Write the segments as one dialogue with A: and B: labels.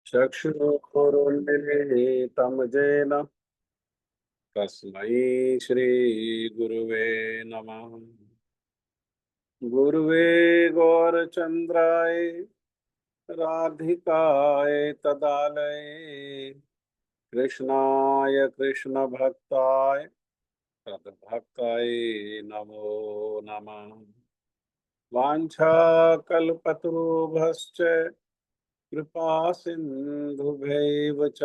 A: चक्षुरुन्मीलितं येन तस्मै श्रीगुरुवे नमः। गुरुवे गौरचन्द्राय राधिकाय तदालये कृष्णाय कृष्णभक्ताय तद्भक्ताय नमो नमः। वाञ्छाकल्पतरुभ्यश्च कृपा सिन्धुभ्यैव च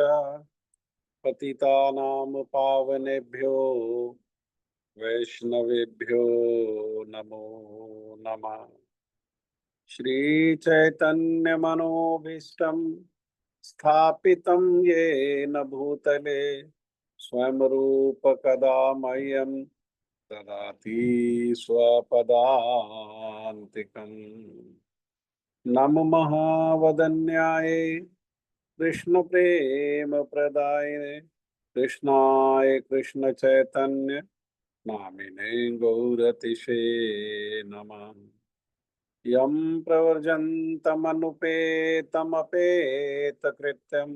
A: पतितानां पावनेभ्यो वैष्णवेभ्यो नमो नमः। श्रीचैतन्यमनोभीष्टं स्थापितं येन भूतले स्वयं रूप कदा मह्यं ददाति स्वपदान्तिकम्। नमो महावदन्याय कृष्ण प्रेम प्रदायिने कृष्णाय कृष्ण चैतन्य नामिने गौरतिशे नमः। यं प्रवर्जन्तमनुपेतमपेतकृत्यं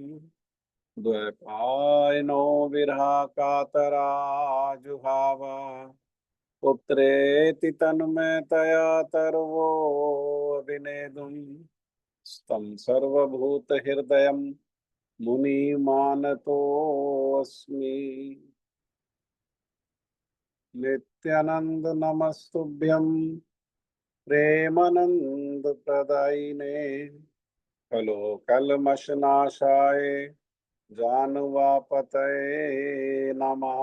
A: द्वैपायनो विरहकातराजुहाव पुत्रेति तन्मयतया तर्वो विनेदुं स्तं सर्वभूतहृदयं मुनिमानतोऽस्मि। नित्यानंद नमस्तुभ्यं प्रेमानंद प्रदायिने कलोकल्मषनाशाय जानुवापतये नमः।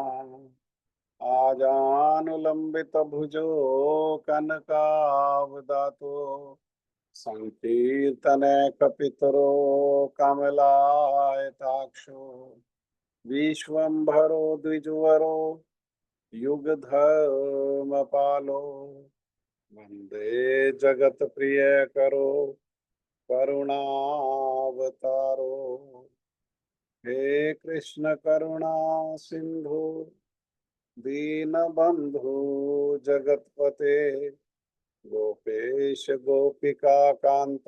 A: आजानुलंबित भुजो कनकावदातो संकीर्तने कपितरो कमलायताक्षो विश्वम्भरो द्विजवरो युगधर्मपालो वंदे जगत प्रिय करो करुणावतारो। हे कृष्ण करुणा सिंधु दीनबंधु जगतपते गोपेश गोपिका कांत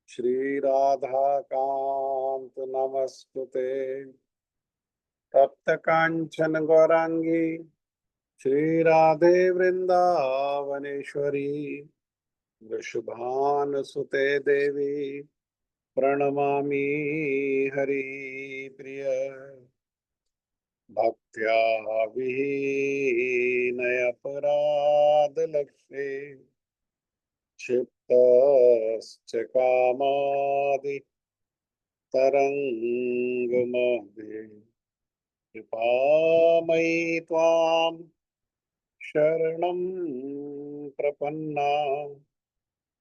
A: श्री राधा कांत नमस्तुते। तप्त कांचन गौरांगी श्री राधे वृंदावनेश्वरी वृषभानुसुते देवी प्रणमामि हरिप्रिय। भक्त्या विहीनयपराधलक्ष्ये क्षिप्तश्च कामादि तरङ्गमध्ये कृपामयि त्वां शरणं प्रपन्ना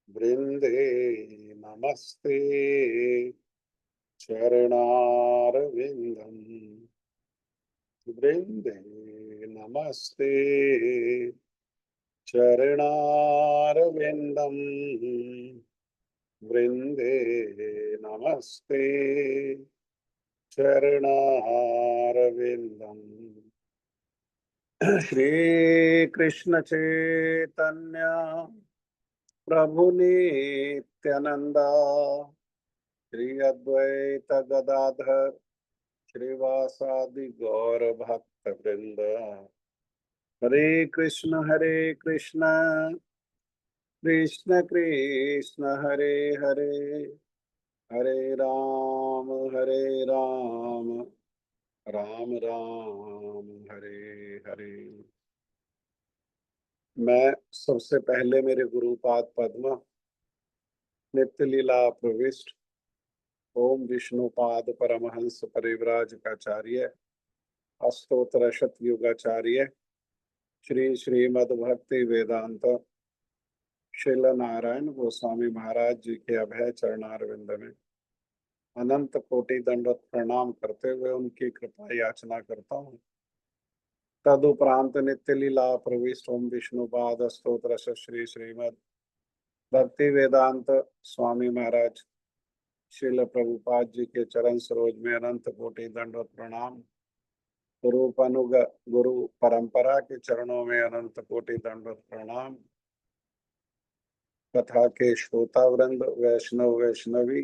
A: वृंदे नमस्ते चरणारविंदम वृंदे नमस्ते चरणारविंदम वृंदे नमस्ते चरणारविंदम। श्री कृष्ण चैतन्य प्रभु नित्यानंदा श्री अद्वैत गदाधर श्रीवासादि गौर भक्त वृंद। हरे कृष्ण कृष्ण कृष्ण हरे हरे हरे हरे राम राम राम हरे हरे। मैं सबसे पहले मेरे गुरुपाद पद्म नित्य लीला प्रविष्ट ओम विष्णुपाद परमहंस परिव्राजकाचार्य अष्टोत्तर शतयुगाचार्य श्री श्रीमद् भक्ति वेदांत श्रील नारायण गोस्वामी महाराज जी के अभय चरणारविंद में अनंत कोटि दंडवत प्रणाम करते हुए उनकी कृपा याचना करता हूँ। तदुपरांत नित्य लीला प्रविष्ट ओम विष्णुपाद स्तोत्र श्री श्रीमद् भक्ति वेदांत स्वामी महाराज श्रील प्रभुपाद जी के चरण सरोज में अनंत कोटि दंडवत प्रणाम। रूपानुग गुरु परंपरा के चरणों में अनंत कोटि दंडवत प्रणाम। कथा के श्रोता वृंद वैष्णव वैष्णवी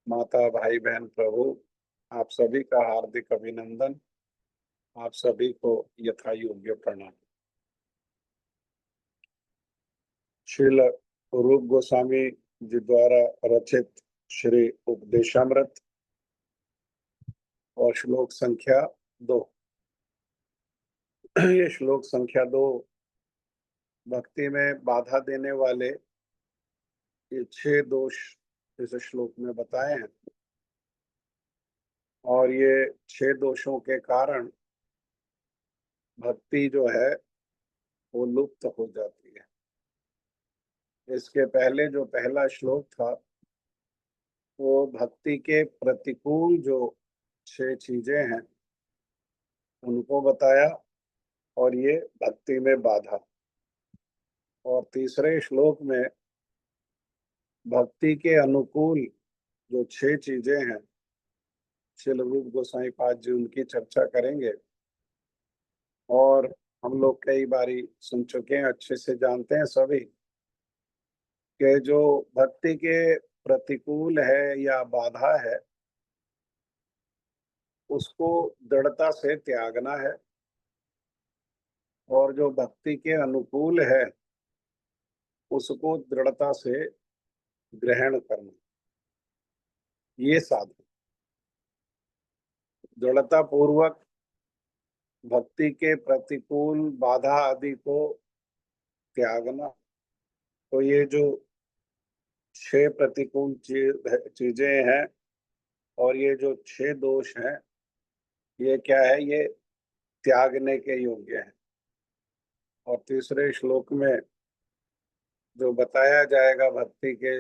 A: माता, भाई, बहन, प्रभु, आप सभी का हार्दिक अभिनंदन। आप सभी को यथा योग्य प्रणाम। श्रील रूप गोस्वामी जी द्वारा रचित श्री उपदेशामृत और श्लोक संख्या 2। ये श्लोक संख्या 2 भक्ति में बाधा देने वाले ये 6 दोष इस श्लोक में बताए हैं, और ये 6 दोषों के कारण भक्ति जो है वो लुप्त हो जाती है। इसके पहले जो पहला श्लोक था वो भक्ति के प्रतिकूल जो 6 चीजें हैं उनको बताया, और ये भक्ति में बाधा। और तीसरे श्लोक में भक्ति के अनुकूल जो 6 चीजें हैं, श्रील रूप गोस्वामी पाद जी उनकी चर्चा करेंगे। और हम लोग कई बारी सुन चुके हैं, अच्छे से जानते हैं सभी, कि जो भक्ति के प्रतिकूल है या बाधा है उसको दृढ़ता से त्यागना है, और जो भक्ति के अनुकूल है उसको दृढ़ता से ग्रहण करना। ये साधन दृढ़ता पूर्वक भक्ति के प्रतिकूल बाधा आदि को त्यागना। तो ये जो 6 प्रतिकूल चीजें हैं और ये जो 6 दोष हैं, ये क्या है? ये त्यागने के योग्य है। और तीसरे श्लोक में जो बताया जाएगा भक्ति के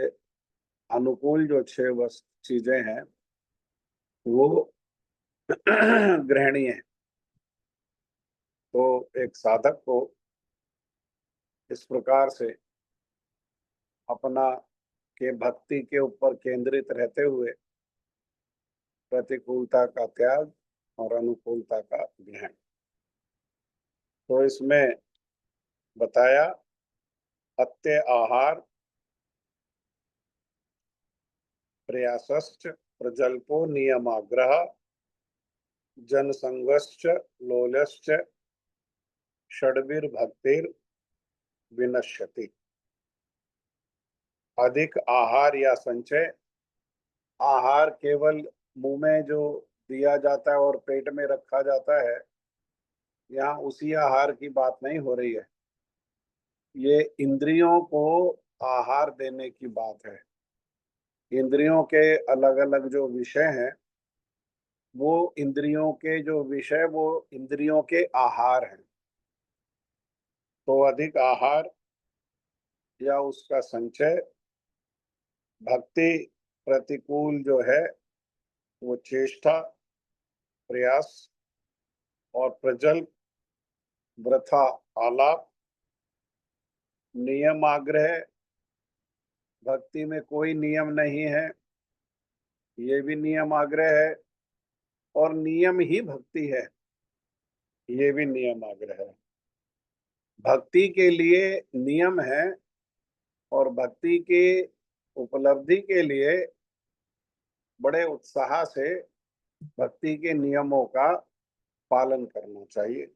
A: अनुकूल जो 6 चीजें हैं वो ग्रहणीय है। तो एक साधक को इस प्रकार से अपना के भक्ति के ऊपर केंद्रित रहते हुए प्रतिकूलता का त्याग और अनुकूलता का ग्रहण। तो इसमें बताया अत्य आहार प्रयासश्च प्रजल्पो नियमाग्रह जनसंगश्च लोलश्च षड्भिर्भक्तिर विनश्यति। अधिक आहार या संचय, आहार केवल मुंह में जो दिया जाता है और पेट में रखा जाता है, यहाँ उसी आहार की बात नहीं हो रही है। ये इंद्रियों को आहार देने की बात है। इंद्रियों के अलग अलग जो विषय हैं वो इंद्रियों के जो विषय वो इंद्रियों के आहार हैं। तो अधिक आहार या उसका संचय भक्ति प्रतिकूल जो है वो चेष्टा, प्रयास और प्रजल्प, वृथा आलाप, नियम आग्रह, भक्ति में कोई नियम नहीं है, ये भी नियम आग्रह है। और नियम ही भक्ति है, ये भी नियम आग्रह है। भक्ति के लिए नियम है, और भक्ति के उपलब्धि के लिए बड़े उत्साह से भक्ति के नियमों का पालन करना चाहिए।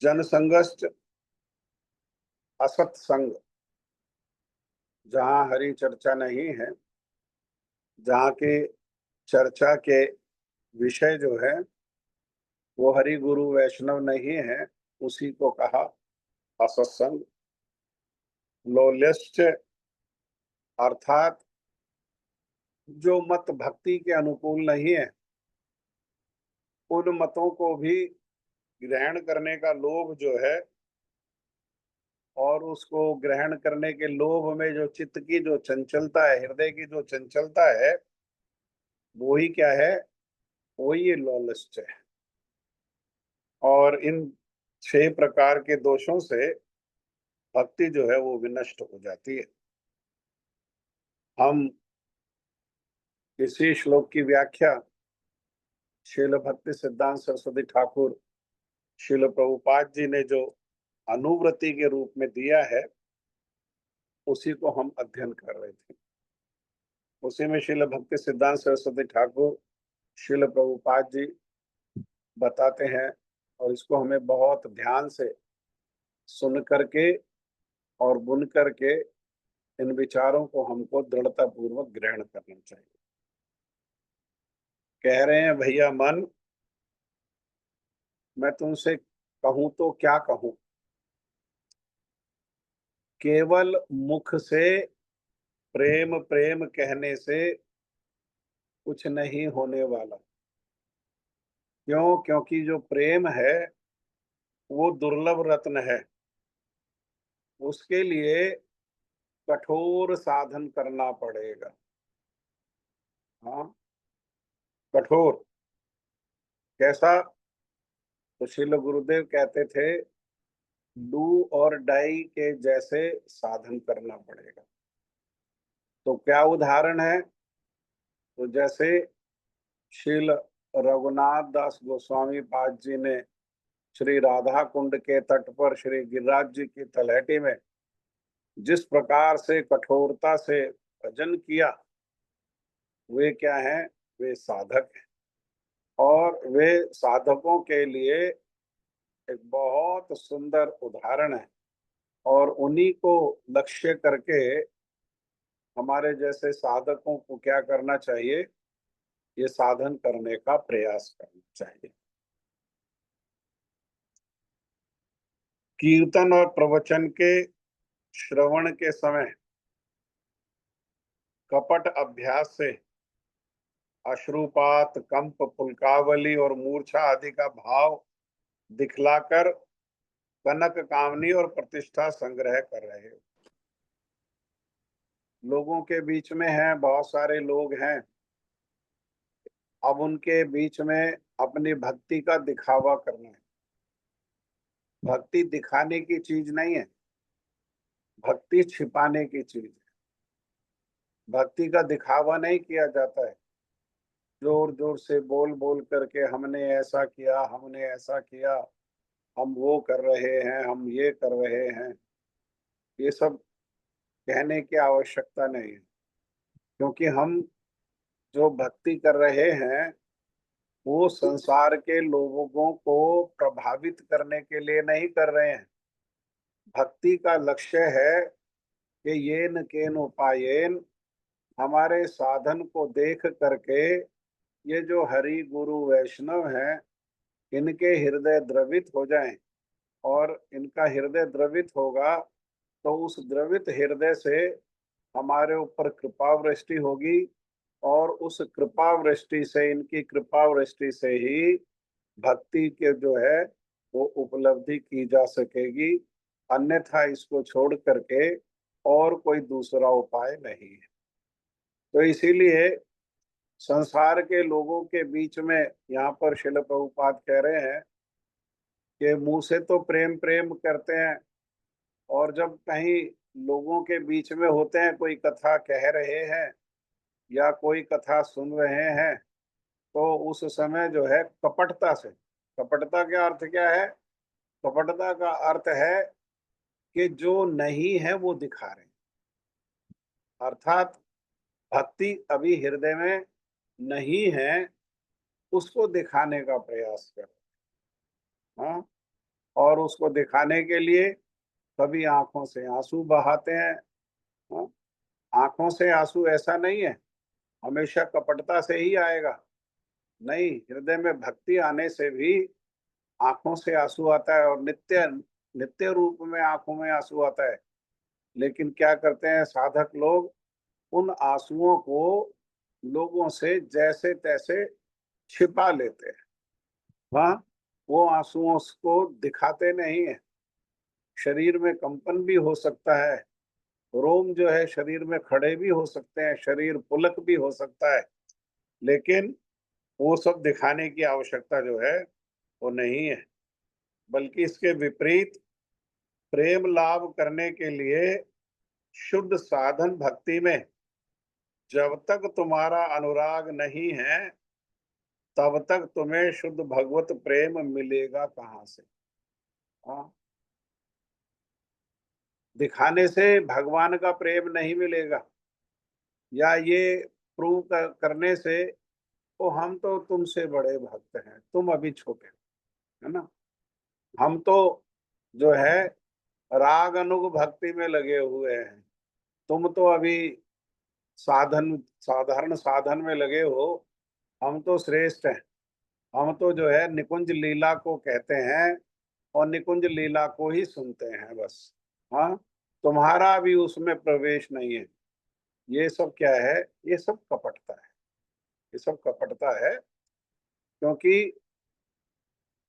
A: जनसंगश्च, असत संग, जहाँ हरि चर्चा नहीं है, जहाँ के चर्चा के विषय जो है वो हरि गुरु वैष्णव नहीं है, उसी को कहा असत्संग। लोल्यश्च, अर्थात जो मत भक्ति के अनुकूल नहीं है उन मतों को भी ग्रहण करने का लोभ जो है, और उसको ग्रहण करने के लोभ में जो चित्त की जो चंचलता है, हृदय की जो चंचलता है, वो ही क्या है? वो ये लॉलस्ट है। और इन 6 प्रकार के दोषों से भक्ति जो है वो विनष्ट हो जाती है। हम इसी श्लोक की व्याख्या श्रील भक्ति सिद्धांत सरस्वती ठाकुर श्रील प्रभुपाद जी ने जो अनुव्रति के रूप में दिया है उसी को हम अध्ययन कर रहे थे। उसी में श्रील भक्ति सिद्धांत सरस्वती ठाकुर श्रील प्रभुपाद जी बताते हैं, और इसको हमें बहुत ध्यान से सुन करके और बुन करके इन विचारों को हमको दृढ़ता पूर्वक ग्रहण करना चाहिए। कह रहे हैं, भैया मन, मैं तुमसे कहूं तो क्या कहूं, केवल मुख से प्रेम प्रेम कहने से कुछ नहीं होने वाला। क्यों? क्योंकि जो प्रेम है वो दुर्लभ रत्न है। उसके लिए कठोर साधन करना पड़ेगा। हाँ, कठोर। कैसा? तो श्रील गुरुदेव कहते थे, डू और डाई के जैसे साधन करना पड़ेगा। तो क्या उदाहरण है? तो जैसे श्रील रघुनाथ दास गोस्वामी पाद जी ने श्री राधा कुंड के तट पर श्री गिरिराज जी की तलहटी में जिस प्रकार से कठोरता से भजन किया, वे क्या हैं? वे साधक हैं। और वे साधकों के लिए एक बहुत सुंदर उदाहरण है। और उन्हीं को लक्ष्य करके हमारे जैसे साधकों को क्या करना चाहिए? ये साधन करने का प्रयास करना चाहिए। कीर्तन और प्रवचन के श्रवण के समय कपट अभ्यास से अश्रुपात, कंप, पुलकावली और मूर्छा आदि का भाव दिखलाकर कनक कामनी और प्रतिष्ठा संग्रह कर रहे हो। लोगों के बीच में हैं, बहुत सारे लोग हैं। अब उनके बीच में अपनी भक्ति का दिखावा करना है। भक्ति दिखाने की चीज नहीं है, भक्ति छिपाने की चीज है। भक्ति का दिखावा नहीं किया जाता है। जोर जोर से बोल बोल करके हमने ऐसा किया, हमने ऐसा किया, हम वो कर रहे हैं, हम ये कर रहे हैं, ये सब कहने की आवश्यकता नहीं है। क्योंकि हम जो भक्ति कर रहे हैं वो संसार के लोगों को प्रभावित करने के लिए नहीं कर रहे हैं। भक्ति का लक्ष्य है कि येन केन उपायेन, हमारे साधन को देख करके ये जो हरि गुरु वैष्णव हैं इनके हृदय द्रवित हो जाएं। और इनका हृदय द्रवित होगा तो उस द्रवित हृदय से हमारे ऊपर कृपा वृष्टि होगी, और उस कृपा वृष्टि से, इनकी कृपा वृष्टि से ही भक्ति के जो है वो उपलब्धि की जा सकेगी। अन्यथा इसको छोड़ करके और कोई दूसरा उपाय नहीं है। तो इसीलिए संसार के लोगों के बीच में यहाँ पर श्रील प्रभुपाद कह रहे हैं कि मुंह से तो प्रेम प्रेम करते हैं, और जब कहीं लोगों के बीच में होते हैं, कोई कथा कह रहे हैं या कोई कथा सुन रहे हैं, तो उस समय जो है कपटता से, कपटता का अर्थ क्या है? कपटता का अर्थ है कि जो नहीं है वो दिखा रहे हैं। अर्थात भक्ति अभी हृदय में नहीं है, उसको दिखाने का प्रयास करो। हाँ, और उसको दिखाने के लिए कभी आंखों से आंसू बहाते हैं। हाँ? आंखों से आंसू ऐसा नहीं है हमेशा कपटता से ही आएगा। नहीं, हृदय में भक्ति आने से भी आंखों से आंसू आता है, और नित्य नित्य रूप में आंखों में आंसू आता है। लेकिन क्या करते हैं साधक लोग? उन आंसुओं को लोगों से जैसे तैसे छिपा लेते हैं। वहाँ वो आंसुओं को दिखाते नहीं है। शरीर में कंपन भी हो सकता है, रोम जो है शरीर में खड़े भी हो सकते हैं, शरीर पुलक भी हो सकता है, लेकिन वो सब दिखाने की आवश्यकता जो है वो नहीं है। बल्कि इसके विपरीत प्रेम लाभ करने के लिए शुद्ध साधन भक्ति में जब तक तुम्हारा अनुराग नहीं है तब तक तुम्हें शुद्ध भगवत प्रेम मिलेगा कहाँ से? हाँ, दिखाने से भगवान का प्रेम नहीं मिलेगा, या ये प्रूव करने से ओ हम तो तुमसे बड़े भक्त हैं, तुम अभी छोटे हो, है ना। हम तो जो है राग अनुग भक्ति में लगे हुए हैं, तुम तो अभी साधन साधारण साधन में लगे हो, हम तो श्रेष्ठ हैं। हम तो जो है निकुंज लीला को कहते हैं और निकुंज लीला को ही सुनते हैं बस। हाँ, तुम्हारा भी उसमें प्रवेश नहीं है। ये सब क्या है? ये सब कपटता है, ये सब कपटता है। क्योंकि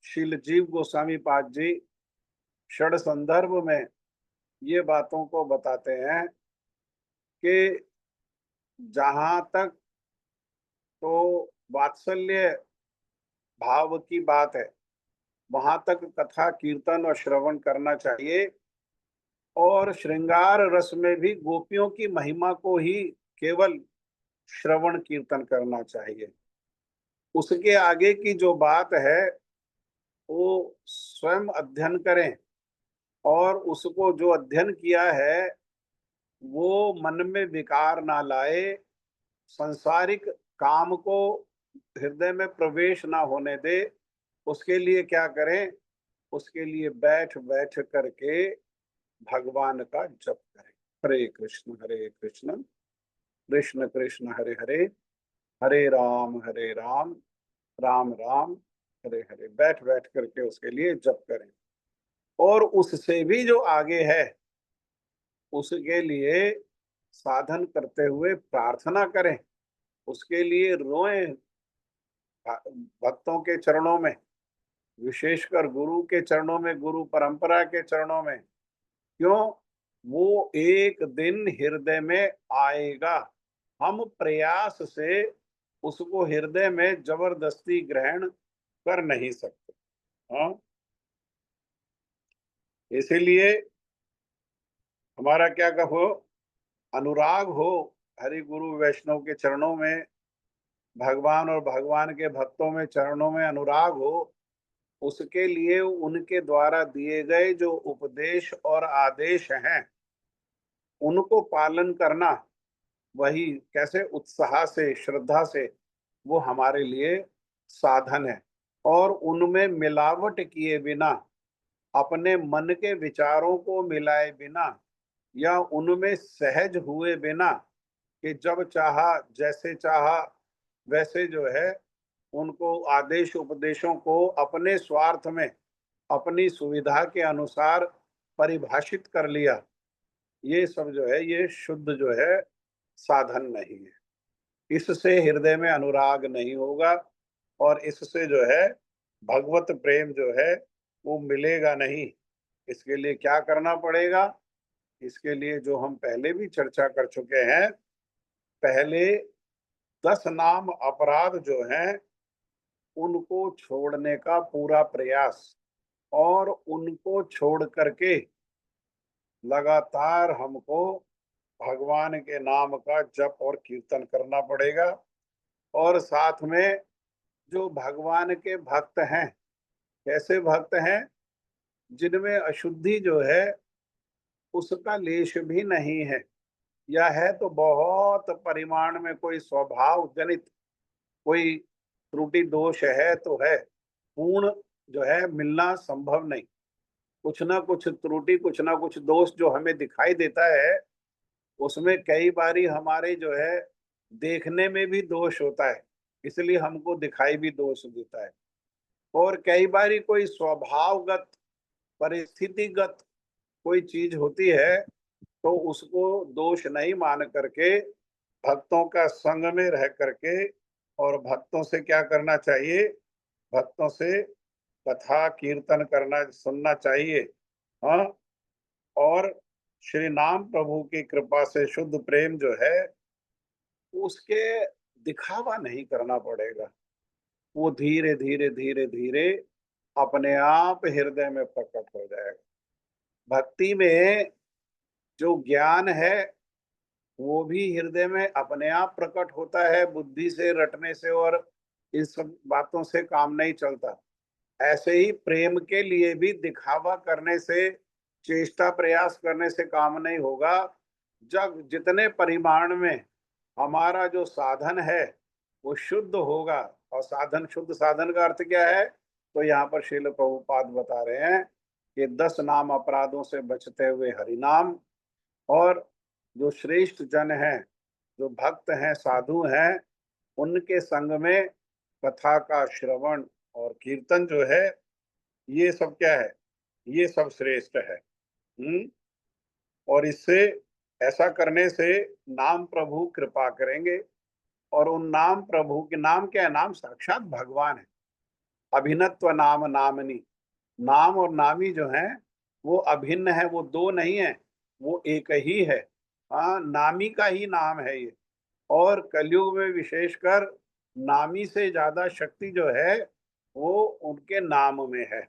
A: श्रील जीव गोस्वामी पाद जी षड संदर्भ में ये बातों को बताते हैं कि जहां तक तो वात्सल्य भाव की बात है, वहां तक कथा कीर्तन और श्रवण करना चाहिए। और श्रृंगार रस में भी गोपियों की महिमा को ही केवल श्रवण कीर्तन करना चाहिए। उसके आगे की जो बात है वो स्वयं अध्ययन करें, और उसको जो अध्ययन किया है वो मन में विकार ना लाए, सांसारिक काम को हृदय में प्रवेश ना होने दे। उसके लिए क्या करें? उसके लिए बैठ बैठ करके भगवान का जप करें। हरे कृष्ण कृष्ण कृष्ण हरे हरे, हरे राम राम राम हरे हरे। बैठ बैठ करके उसके लिए जप करें। और उससे भी जो आगे है उसके लिए साधन करते हुए प्रार्थना करें, उसके लिए रोएं भक्तों के चरणों में, विशेषकर गुरु के चरणों में, गुरु परंपरा के चरणों में। क्यों? वो एक दिन हृदय में आएगा, हम प्रयास से उसको हृदय में जबरदस्ती ग्रहण कर नहीं सकते। हाँ, इसीलिए हमारा क्या कहो, अनुराग हो हरि गुरु वैष्णव के चरणों में, भगवान और भगवान के भक्तों में चरणों में अनुराग हो। उसके लिए उनके द्वारा दिए गए जो उपदेश और आदेश हैं उनको पालन करना, वही कैसे उत्साह से श्रद्धा से, वो हमारे लिए साधन है। और उनमें मिलावट किए बिना, अपने मन के विचारों को मिलाए बिना, या उनमें सहज हुए बिना कि जब चाहा जैसे चाहा वैसे जो है उनको आदेश उपदेशों को अपने स्वार्थ में, अपनी सुविधा के अनुसार परिभाषित कर लिया, ये सब जो है ये शुद्ध जो है साधन नहीं है। इससे हृदय में अनुराग नहीं होगा, और इससे जो है भगवत प्रेम जो है वो मिलेगा नहीं। इसके लिए क्या करना पड़ेगा? इसके लिए जो हम पहले भी चर्चा कर चुके हैं, पहले 10 नाम अपराध जो हैं उनको छोड़ने का पूरा प्रयास, और उनको छोड़ करके लगातार हमको भगवान के नाम का जप और कीर्तन करना पड़ेगा। और साथ में जो भगवान के भक्त हैं, कैसे भक्त हैं? जिनमें अशुद्धि जो है उसका लेश भी नहीं है, या है तो बहुत परिमाण में, कोई स्वभाव जनित कोई त्रुटि दोष है तो है, पूर्ण जो है मिलना संभव नहीं। कुछ ना कुछ त्रुटि, कुछ ना कुछ दोष जो हमें दिखाई देता है, उसमें कई बारी हमारे जो है देखने में भी दोष होता है, इसलिए हमको दिखाई भी दोष देता है। और कई बारी कोई स्वभावगत परिस्थितिगत कोई चीज होती है तो उसको दोष नहीं मान करके भक्तों का संग में रह करके और भक्तों से क्या करना चाहिए? भक्तों से कथा कीर्तन करना सुनना चाहिए। हाँ, और श्री नाम प्रभु की कृपा से शुद्ध प्रेम जो है उसके दिखावा नहीं करना पड़ेगा, वो धीरे धीरे धीरे धीरे अपने आप हृदय में प्रकट हो जाएगा। भक्ति में जो ज्ञान है वो भी हृदय में अपने आप प्रकट होता है, बुद्धि से रटने से और इन सब बातों से काम नहीं चलता। ऐसे ही प्रेम के लिए भी दिखावा करने से चेष्टा प्रयास करने से काम नहीं होगा। जब जितने परिमाण में हमारा जो साधन है वो शुद्ध होगा, और साधन, शुद्ध साधन का अर्थ क्या है, तो यहाँ पर श्रील प्रभुपाद बता रहे हैं कि 10 नाम अपराधों से बचते हुए हरि नाम, और जो श्रेष्ठ जन हैं, जो भक्त हैं, साधु हैं, उनके संग में कथा का श्रवण और कीर्तन जो है, ये सब क्या है, ये सब श्रेष्ठ है। और इससे, ऐसा करने से नाम प्रभु कृपा करेंगे, और उन नाम प्रभु के नाम क्या है, नाम साक्षात भगवान है। अभिन्नत्व नाम नामनी, नाम और नामी जो है वो अभिन्न है, वो दो नहीं है, वो एक ही है। हाँ, नामी का ही नाम है ये। और कलयुग में विशेषकर नामी से ज्यादा शक्ति जो है वो उनके नाम में है।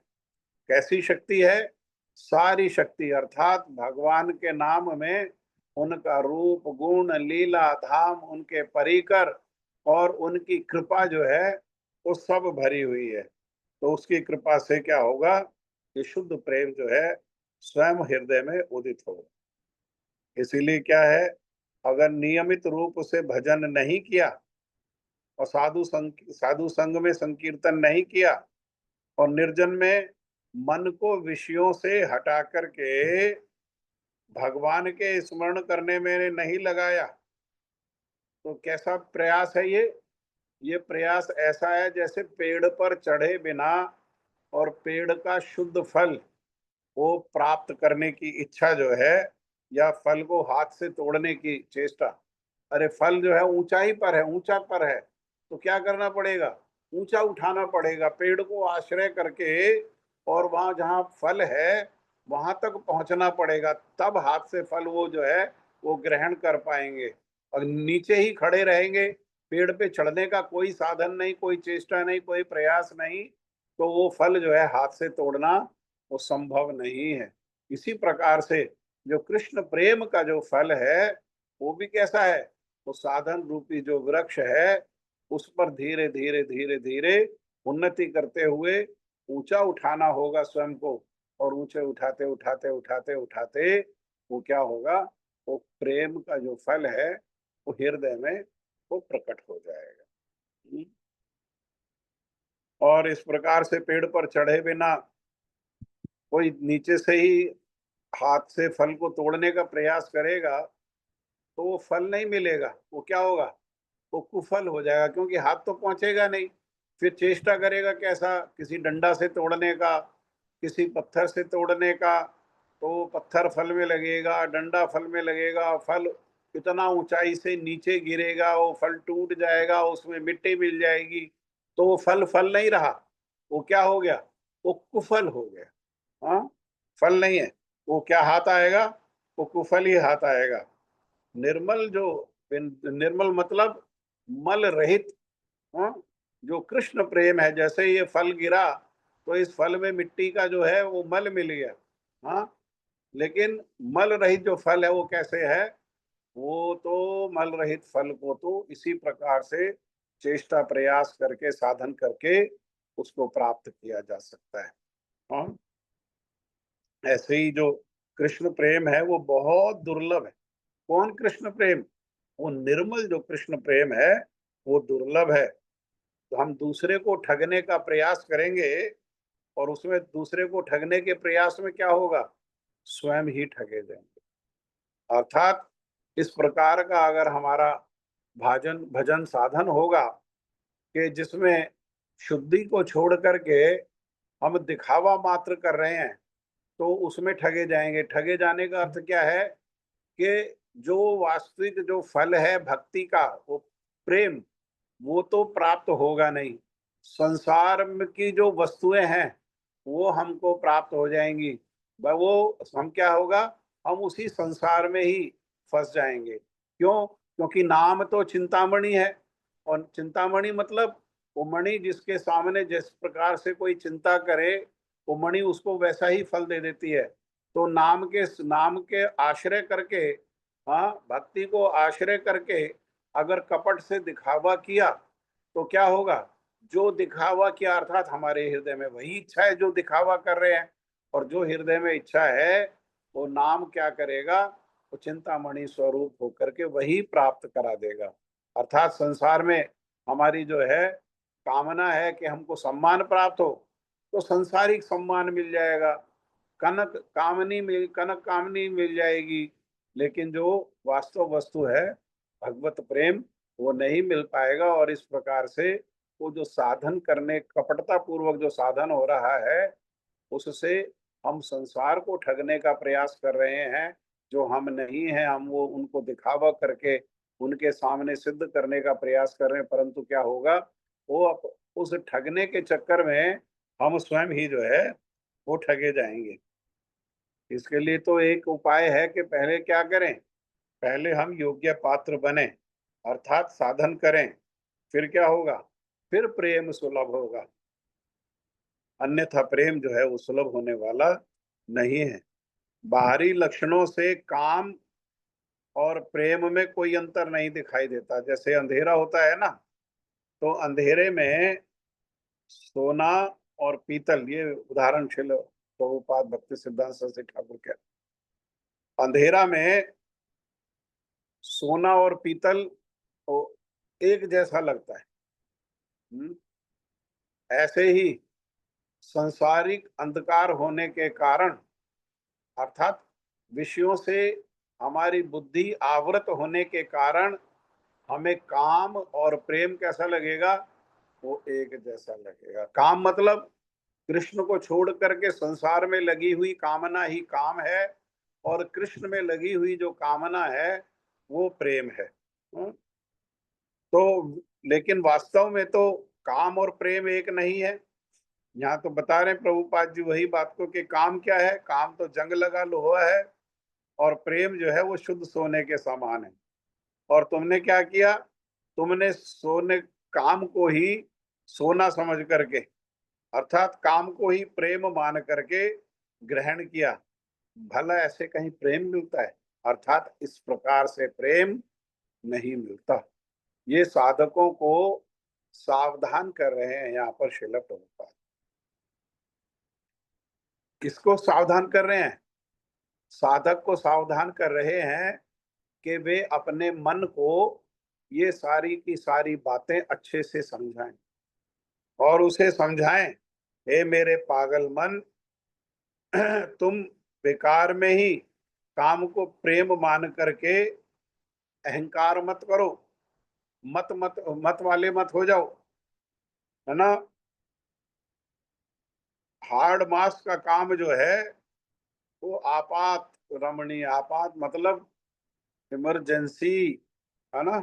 A: कैसी शक्ति है? सारी शक्ति, अर्थात भगवान के नाम में उनका रूप, गुण, लीला, धाम, उनके परिकर और उनकी कृपा जो है वो सब भरी हुई है। तो उसकी कृपा से क्या होगा कि शुद्ध प्रेम जो है स्वयं हृदय में उदित होगा। इसीलिए क्या है, अगर नियमित रूप से भजन नहीं किया और साधु संग में संकीर्तन नहीं किया और निर्जन में मन को विषयों से हटा करके भगवान के स्मरण करने में नहीं लगाया, तो कैसा प्रयास है ये प्रयास ऐसा है जैसे पेड़ पर चढ़े बिना और पेड़ का शुद्ध फल वो प्राप्त करने की इच्छा जो है, या फल को हाथ से तोड़ने की चेष्टा। अरे फल जो है ऊंचाई पर है, ऊंचा पर है, तो क्या करना पड़ेगा, ऊंचा उठाना पड़ेगा, पेड़ को आश्रय करके, और वहां जहां फल है वहां तक पहुंचना पड़ेगा, तब हाथ से फल वो जो है वो ग्रहण कर पाएंगे। और नीचे ही खड़े रहेंगे, पेड़ पे चढ़ने का कोई साधन नहीं, कोई चेष्टा नहीं, कोई प्रयास नहीं, तो वो फल जो है हाथ से तोड़ना वो संभव नहीं है। इसी प्रकार से जो कृष्ण प्रेम का जो फल है वो भी कैसा है, वो साधन रूपी जो वृक्ष है उस पर धीरे धीरे धीरे धीरे उन्नति करते हुए ऊंचा उठाना होगा स्वयं को, और ऊंचे उठाते उठाते उठाते उठाते वो क्या होगा, वो प्रेम का जो फल है वो हृदय में वो प्रकट हो जाएगा। और इस प्रकार से पेड़ पर चढ़े बिना कोई नीचे से ही हाथ से फल को तोड़ने का प्रयास करेगा तो वो फल नहीं मिलेगा, वो क्या होगा, वो कुफल हो जाएगा, क्योंकि हाथ तो पहुंचेगा नहीं। फिर चेष्टा करेगा कैसा, किसी डंडा से तोड़ने का, किसी पत्थर से तोड़ने का, तो पत्थर फल में लगेगा, डंडा फल में लगेगा, फल इतना ऊंचाई से नीचे गिरेगा, वो फल टूट जाएगा, उसमें मिट्टी मिल जाएगी, तो वो फल फल नहीं रहा, वो क्या हो गया, वो कुफल हो गया। हाँ, फल नहीं है, वो क्या हाथ आएगा, वो कुफल ही हाथ आएगा। निर्मल जो, निर्मल मतलब मल रहित, हाँ, जो कृष्ण प्रेम है, जैसे ये फल गिरा तो इस फल में मिट्टी का जो है वो मल मिल गया। हाँ, लेकिन मल रहित जो फल है वो कैसे है, वो तो मल रहित फल को तो इसी प्रकार से चेष्टा प्रयास करके साधन करके उसको प्राप्त किया जा सकता है। हाँ, ऐसे ही जो कृष्ण प्रेम है वो बहुत दुर्लभ है। कौन कृष्ण प्रेम, वो निर्मल जो कृष्ण प्रेम है वो दुर्लभ है। तो हम दूसरे को ठगने का प्रयास करेंगे, और उसमें दूसरे को ठगने के प्रयास में क्या होगा, स्वयं ही ठगे जाएंगे। अर्थात इस प्रकार का अगर हमारा भजन भजन साधन होगा कि जिसमें शुद्धि को छोड़ करके हम दिखावा मात्र कर रहे हैं, तो उसमें ठगे जाएंगे। ठगे जाने का अर्थ क्या है कि जो वास्तविक जो फल है भक्ति का, वो प्रेम, वो तो प्राप्त होगा नहीं। संसार में की जो वस्तुएं हैं वो हमको प्राप्त हो जाएंगी, वो हम क्या होगा, हम उसी संसार में ही फंस जाएंगे। क्यों? क्योंकि नाम तो चिंतामणि है, और चिंतामणि मतलब वो मणि जिसके सामने जिस प्रकार से कोई चिंता करे वो मणि उसको वैसा ही फल दे देती है। तो नाम के आश्रय करके, हाँ, भक्ति को आश्रय करके अगर कपट से दिखावा किया तो क्या होगा, जो दिखावा किया अर्थात हमारे हृदय में वही इच्छा है जो दिखावा कर रहे हैं, और जो हृदय में इच्छा है वो नाम क्या करेगा, वो चिंतामणि स्वरूप होकर के वही प्राप्त करा देगा। अर्थात संसार में हमारी जो है कामना है कि हमको सम्मान प्राप्त हो, तो संसारिक सम्मान मिल जाएगा, कनक कामनी मिल जाएगी, लेकिन जो वास्तव वस्तु है भगवत प्रेम वो नहीं मिल पाएगा। और इस प्रकार से वो जो साधन करने, कपटता पूर्वक जो साधन हो रहा है, उससे हम संसार को ठगने का प्रयास कर रहे हैं। जो हम नहीं हैं, हम वो उनको दिखावा करके उनके सामने सिद्ध करने का प्रयास कर रहे हैं, परंतु क्या होगा, वो उस ठगने के चक्कर में हम स्वयं ही जो है वो ठगे जाएंगे। इसके लिए तो एक उपाय है कि पहले क्या करें, पहले हम योग्य पात्र बने, अर्थात साधन करें, फिर क्या होगा, फिर प्रेम सुलभ होगा। अन्यथा प्रेम जो है वो सुलभ होने वाला नहीं है। बाहरी लक्षणों से काम और प्रेम में कोई अंतर नहीं दिखाई देता। जैसे अंधेरा होता है ना, तो अंधेरे में सोना और पीतल, ये उदाहरण शिल प्रभुपाद भक्ति सिद्धांत सरस्वती ठाकुर के, अंधेरा में सोना और पीतल तो एक जैसा लगता है। हम्म, ऐसे ही संसारिक अंधकार होने के कारण, अर्थात विषयों से हमारी बुद्धि आवृत होने के कारण, हमें काम और प्रेम कैसा लगेगा, वो एक जैसा लगेगा। काम मतलब कृष्ण को छोड़ करके संसार में लगी हुई कामना ही काम है, और कृष्ण में लगी हुई जो कामना है वो प्रेम है। तो लेकिन वास्तव में तो काम और प्रेम एक नहीं है। यहाँ तो बता रहे प्रभुपाद जी वही बात को कि काम क्या है, काम तो जंग लगा लोहा है, और प्रेम जो है वो शुद्ध सोने के समान है। और तुमने क्या किया, तुमने सोने, काम को ही सोना समझ करके, अर्थात काम को ही प्रेम मान करके ग्रहण किया। भला ऐसे कहीं प्रेम मिलता है? अर्थात इस प्रकार से प्रेम नहीं मिलता। ये साधकों को सावधान कर रहे हैं यहाँ पर श्रील प्रभुपाद। किसको सावधान कर रहे हैं? साधक को सावधान कर रहे हैं कि वे अपने मन को ये सारी की सारी बातें अच्छे से समझाएं, और उसे समझाएं, हे मेरे पागल मन, तुम बेकार में ही काम को प्रेम मान करके अहंकार मत करो, मत वाले मत हो जाओ, है ना। हार्ड मास का काम जो है वो आपात रमणीय, आपात मतलब इमरजेंसी, है ना,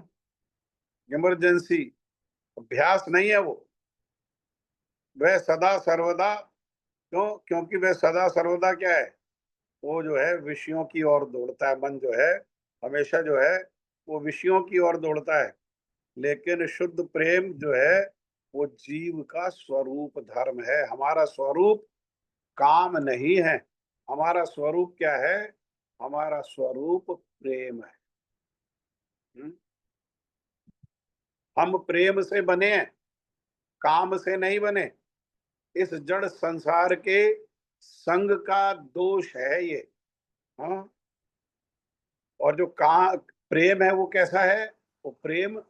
A: इमरजेंसी अभ्यास नहीं है वो। वह सदा सर्वदा, क्योंकि वह सदा सर्वदा क्या है, वो जो है विषयों की ओर दौड़ता है। मन जो है हमेशा जो है वो विषयों की ओर दौड़ता है। लेकिन शुद्ध प्रेम जो है वो जीव का स्वरूप धर्म है। हमारा स्वरूप काम नहीं है, हमारा स्वरूप क्या है, हमारा स्वरूप प्रेम है। हम्म? हम प्रेम से बने हैं, काम से नहीं बने। इस जड़ संसार के संग का दोष है ये। हाँ, और जो प्रेम है वो कैसा है, वो प्रेम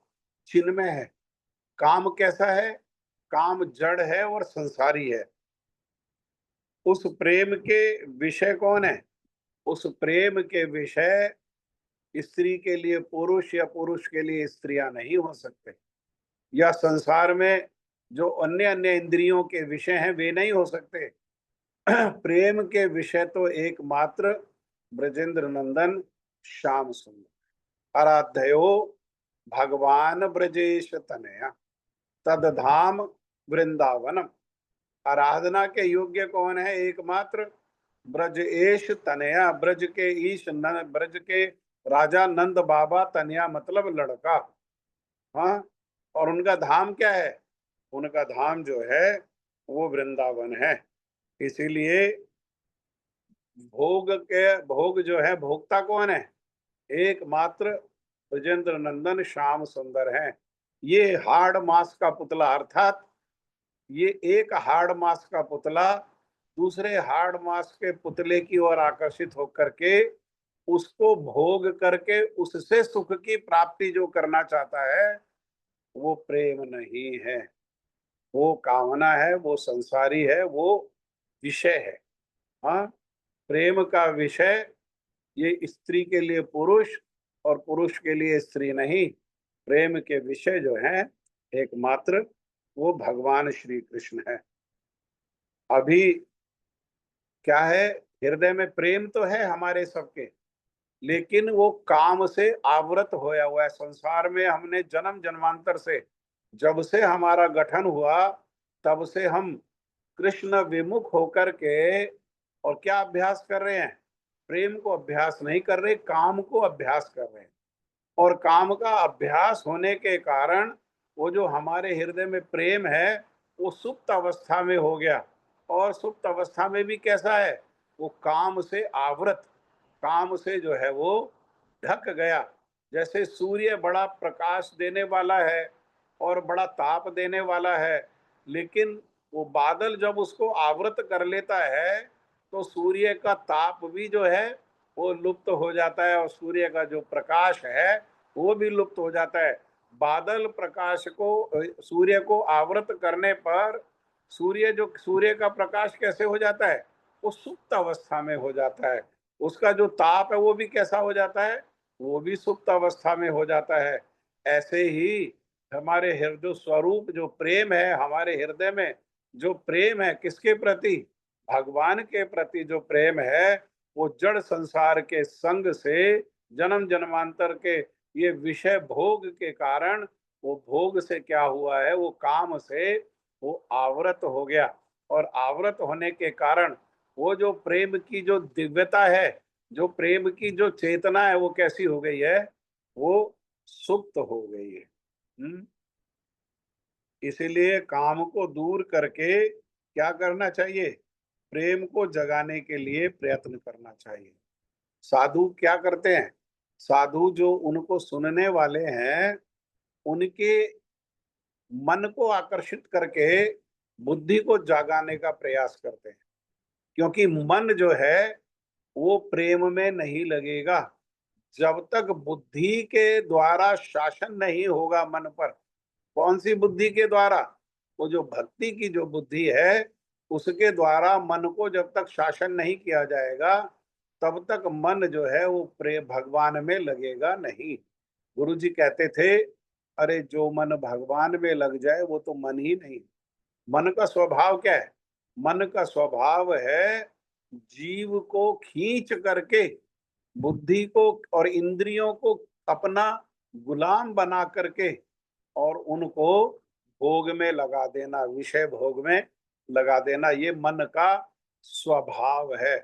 A: चिन्मय है। काम कैसा है, काम जड़ है और संसारी है। उस प्रेम के विषय कौन है, उस प्रेम के विषय स्त्री के लिए पुरुष या पुरुष के लिए स्त्रियां नहीं हो सकते, या संसार में जो अन्य अन्य इंद्रियों के विषय हैं वे नहीं हो सकते। प्रेम के विषय तो एकमात्र ब्रजेंद्र नंदन श्याम सुंदर, आराध्यो भगवान ब्रजेश तनया, तद धाम वृंदावनम। आराधना के योग्य कौन है, एकमात्र ब्रजेश तनया, ब्रज के ईश ब्रज के राजा नंद बाबा, तनया मतलब लड़का। हाँ, और उनका धाम क्या है, उनका धाम जो है वो वृंदावन है। इसीलिए भोग जो है, भोक्ता कौन है, एकमात्र ब्रजेंद्र नंदन श्याम सुंदर है। ये हार्ड मास का पुतला, अर्थात ये एक हार्ड मास का पुतला दूसरे हार्ड मास के पुतले की ओर आकर्षित होकर के उसको भोग करके उससे सुख की प्राप्ति जो करना चाहता है, वो प्रेम नहीं है, वो कामना है, वो संसारी है, वो विषय है। हाँ, प्रेम का विषय ये स्त्री के लिए पुरुष और पुरुष के लिए स्त्री नहीं। प्रेम के विषय जो है एकमात्र वो भगवान श्री कृष्ण है। अभी क्या है, हृदय में प्रेम तो है हमारे सबके, लेकिन वो काम से आवृत होया हुआ है। संसार में हमने जन्म जन्मांतर से, जब से हमारा गठन हुआ, तब से हम कृष्ण विमुख होकर के और क्या अभ्यास कर रहे हैं? प्रेम को अभ्यास नहीं कर रहे, काम को अभ्यास कर रहे हैं। और काम का अभ्यास होने के कारण वो जो हमारे हृदय में प्रेम है वो सुप्त अवस्था में हो गया। और सुप्त अवस्था में भी कैसा है? वो काम से आवृत, काम से जो है वो ढक गया। जैसे सूर्य बड़ा प्रकाश देने वाला है और बड़ा ताप देने वाला है, लेकिन वो बादल जब उसको आवृत कर लेता है तो सूर्य का ताप भी जो है वो लुप्त हो जाता है और सूर्य का जो प्रकाश है वो भी लुप्त हो जाता है। बादल प्रकाश को, सूर्य को आवृत करने पर सूर्य का प्रकाश कैसे हो जाता है? वो सुप्त अवस्था में हो जाता है। उसका जो ताप है वो भी कैसा हो जाता है? वो भी सुप्त अवस्था में हो जाता है। ऐसे ही हमारे हृदय स्वरूप जो प्रेम है, हमारे हृदय में जो प्रेम है किसके प्रति? भगवान के प्रति जो प्रेम है, वो जड़ संसार के संग से, जन्म जन्मांतर के ये विषय भोग के कारण, वो भोग से क्या हुआ है? वो काम से वो आवृत हो गया। और आवृत होने के कारण वो जो प्रेम की जो दिव्यता है, जो प्रेम की जो चेतना है, वो कैसी हो गई है? वो सुप्त हो गई है। इसीलिए काम को दूर करके क्या करना चाहिए? प्रेम को जगाने के लिए प्रयत्न करना चाहिए। साधु क्या करते हैं? साधु जो उनको सुनने वाले हैं, उनके मन को आकर्षित करके बुद्धि को जगाने का प्रयास करते हैं। क्योंकि मन जो है वो प्रेम में नहीं लगेगा जब तक बुद्धि के द्वारा शासन नहीं होगा मन पर। कौन सी बुद्धि के द्वारा? वो जो भक्ति की जो बुद्धि है उसके द्वारा मन को जब तक शासन नहीं किया जाएगा, तब तक मन जो है वो प्रेम भगवान में लगेगा नहीं। गुरु जी कहते थे, अरे जो मन भगवान में लग जाए वो तो मन ही नहीं। मन का स्वभाव क्या है? मन का स्वभाव है जीव को खींच करके, बुद्धि को और इंद्रियों को अपना गुलाम बना करके और उनको भोग में लगा देना, विषय भोग में लगा देना। ये मन का स्वभाव है।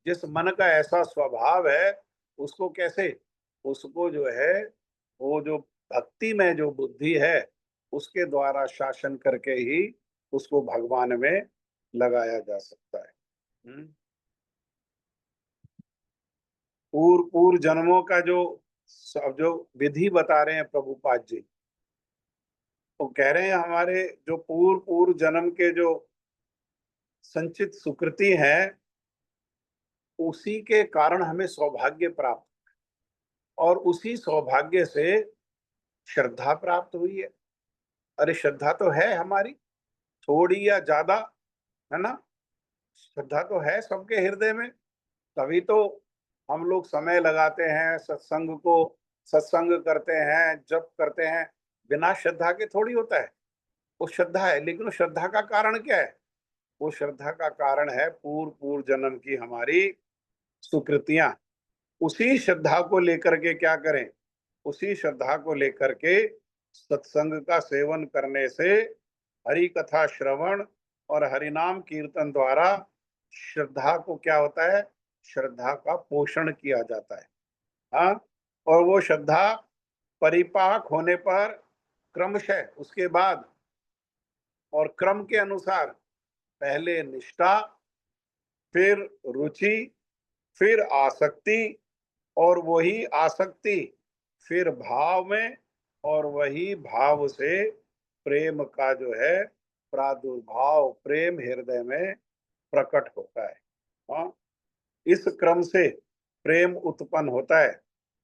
A: जिस मन का ऐसा स्वभाव है उसको कैसे, उसको जो है वो जो भक्ति में जो बुद्धि है उसके द्वारा शासन करके ही उसको भगवान में लगाया जा सकता है। पूर्व पूर्व जन्मों का जो सब जो विधि बता रहे हैं प्रभुपाद जी, वो कह रहे हैं हमारे जो पूर्व पूर्व जन्म के जो संचित सुकृति है उसी के कारण हमें सौभाग्य प्राप्त, और उसी सौभाग्य से श्रद्धा प्राप्त हुई है। अरे श्रद्धा तो है हमारी, थोड़ी या ज्यादा, है ना? श्रद्धा तो है सबके हृदय में। तभी तो हम लोग समय लगाते हैं सत्संग को, सत्संग करते हैं, जप करते हैं। बिना श्रद्धा के थोड़ी होता है। वो श्रद्धा है, लेकिन वो श्रद्धा का कारण क्या है? वो श्रद्धा का कारण है पूर्व पूर्व जन्म की हमारी सुकृतियां। उसी श्रद्धा को लेकर के क्या करें? उसी श्रद्धा को लेकर के सत्संग का सेवन करने से, हरि कथा श्रवण और हरि नाम कीर्तन द्वारा श्रद्धा को क्या होता है? श्रद्धा का पोषण किया जाता है। हाँ, और वो श्रद्धा परिपाक होने पर क्रमशः उसके बाद और क्रम के अनुसार पहले निष्ठा, फिर रुचि, फिर आसक्ति, और वही आसक्ति फिर भाव में, और वही भाव से प्रेम का जो है प्रादुर्भाव, प्रेम हृदय में प्रकट होता है। हाँ, इस क्रम से प्रेम उत्पन्न होता है।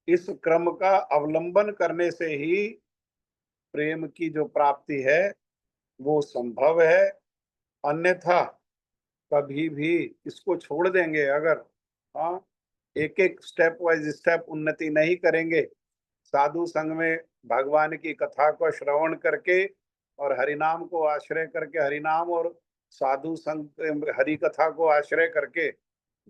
A: इस क्रम का अवलंबन करने से ही प्रेम की जो प्राप्ति है वो संभव है। अन्यथा कभी भी इसको छोड़ देंगे अगर, हाँ, एक एक स्टेप वाइज स्टेप उन्नति नहीं करेंगे, साधु संग में भगवान की कथा को श्रवण करके और हरिनाम को आश्रय करके, हरिनाम और साधु संग हरि कथा को आश्रय करके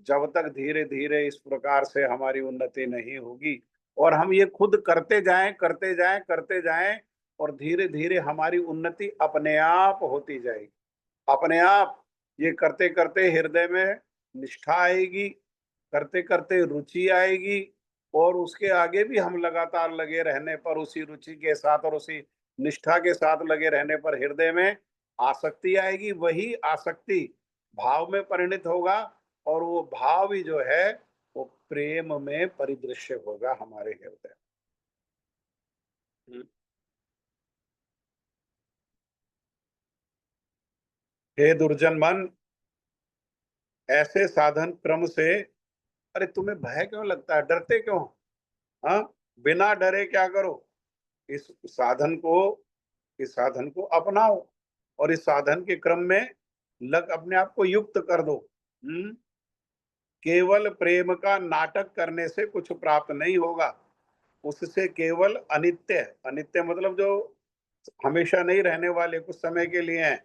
A: जब तक धीरे धीरे इस प्रकार से हमारी उन्नति नहीं होगी और हम ये खुद करते जाएं करते जाएं करते जाएं और धीरे धीरे हमारी उन्नति अपने आप होती जाएगी। अपने आप ये करते करते हृदय में निष्ठा आएगी, करते करते रुचि आएगी और उसके आगे भी हम लगातार लगे रहने पर, उसी रुचि के साथ और उसी निष्ठा के साथ लगे रहने पर हृदय में आसक्ति आएगी। वही आसक्ति भाव में परिणित होगा और वो भाव ही जो है वो प्रेम में परिदृश्य होगा हमारे हृदय। हे दुर्जन मन, ऐसे साधन क्रम से, अरे तुम्हें भय क्यों लगता है, डरते क्यों? हाँ, बिना डरे क्या करो, इस साधन को इस साधन को अपनाओ और इस साधन के क्रम में लग अपने आप को युक्त कर दो। केवल प्रेम का नाटक करने से कुछ प्राप्त नहीं होगा। उससे केवल अनित्य, अनित्य मतलब जो हमेशा नहीं रहने वाले, कुछ समय के लिए हैं,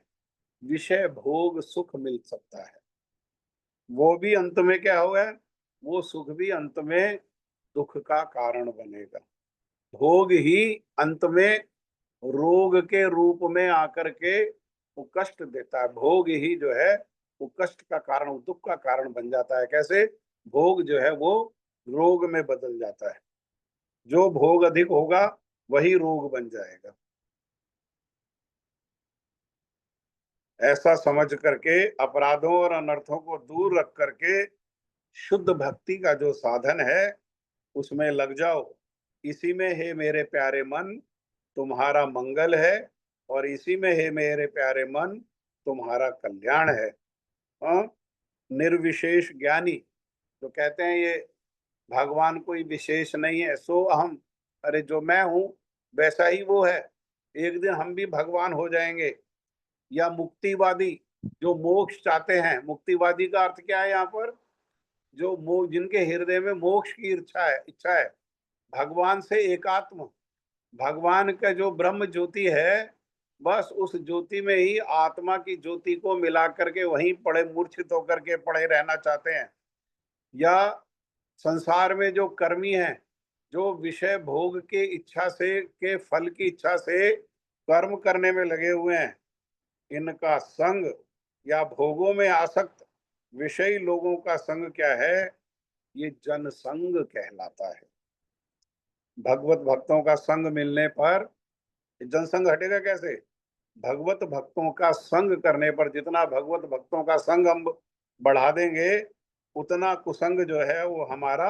A: विषय भोग सुख मिल सकता है। वो भी अंत में क्या होगा, वो सुख भी अंत में दुख का कारण बनेगा। भोग ही अंत में रोग के रूप में आकर के वो कष्ट देता है। भोग ही जो है वो कष्ट का कारण, दुख का कारण बन जाता है। कैसे? भोग जो है वो रोग में बदल जाता है। जो भोग अधिक होगा वही रोग बन जाएगा। ऐसा समझ करके अपराधों और अनर्थों को दूर रख करके शुद्ध भक्ति का जो साधन है उसमें लग जाओ। इसी में हे मेरे प्यारे मन तुम्हारा मंगल है और इसी में हे मेरे प्यारे मन तुम्हारा कल्याण है। हाँ, निर्विशेष ज्ञानी जो कहते हैं ये भगवान कोई विशेष नहीं है, सो अहम, अरे जो मैं हूं वैसा ही वो है, एक दिन हम भी भगवान हो जाएंगे। या मुक्तिवादी जो मोक्ष चाहते हैं, मुक्तिवादी का अर्थ क्या है यहाँ पर, जो जिनके हृदय में मोक्ष की इच्छा है भगवान से एकात्म, भगवान का जो ब्रह्म ज्योति है, बस उस ज्योति में ही आत्मा की ज्योति को मिला करके वहीं पड़े मूर्छित होकर के पड़े रहना चाहते हैं। या संसार में जो कर्मी हैं, जो विषय भोग के इच्छा से, के फल की इच्छा से कर्म करने में लगे हुए हैं, इनका संग या भोगों में आसक्त विषयी लोगों का संग क्या है, ये जनसंग कहलाता है। भगवत भक्तों का संग मिलने पर जनसंग हटेगा कैसे? भगवत भक्तों का संग करने पर, जितना भगवत भक्तों का संग हम बढ़ा देंगे उतना कुसंग जो है वो हमारा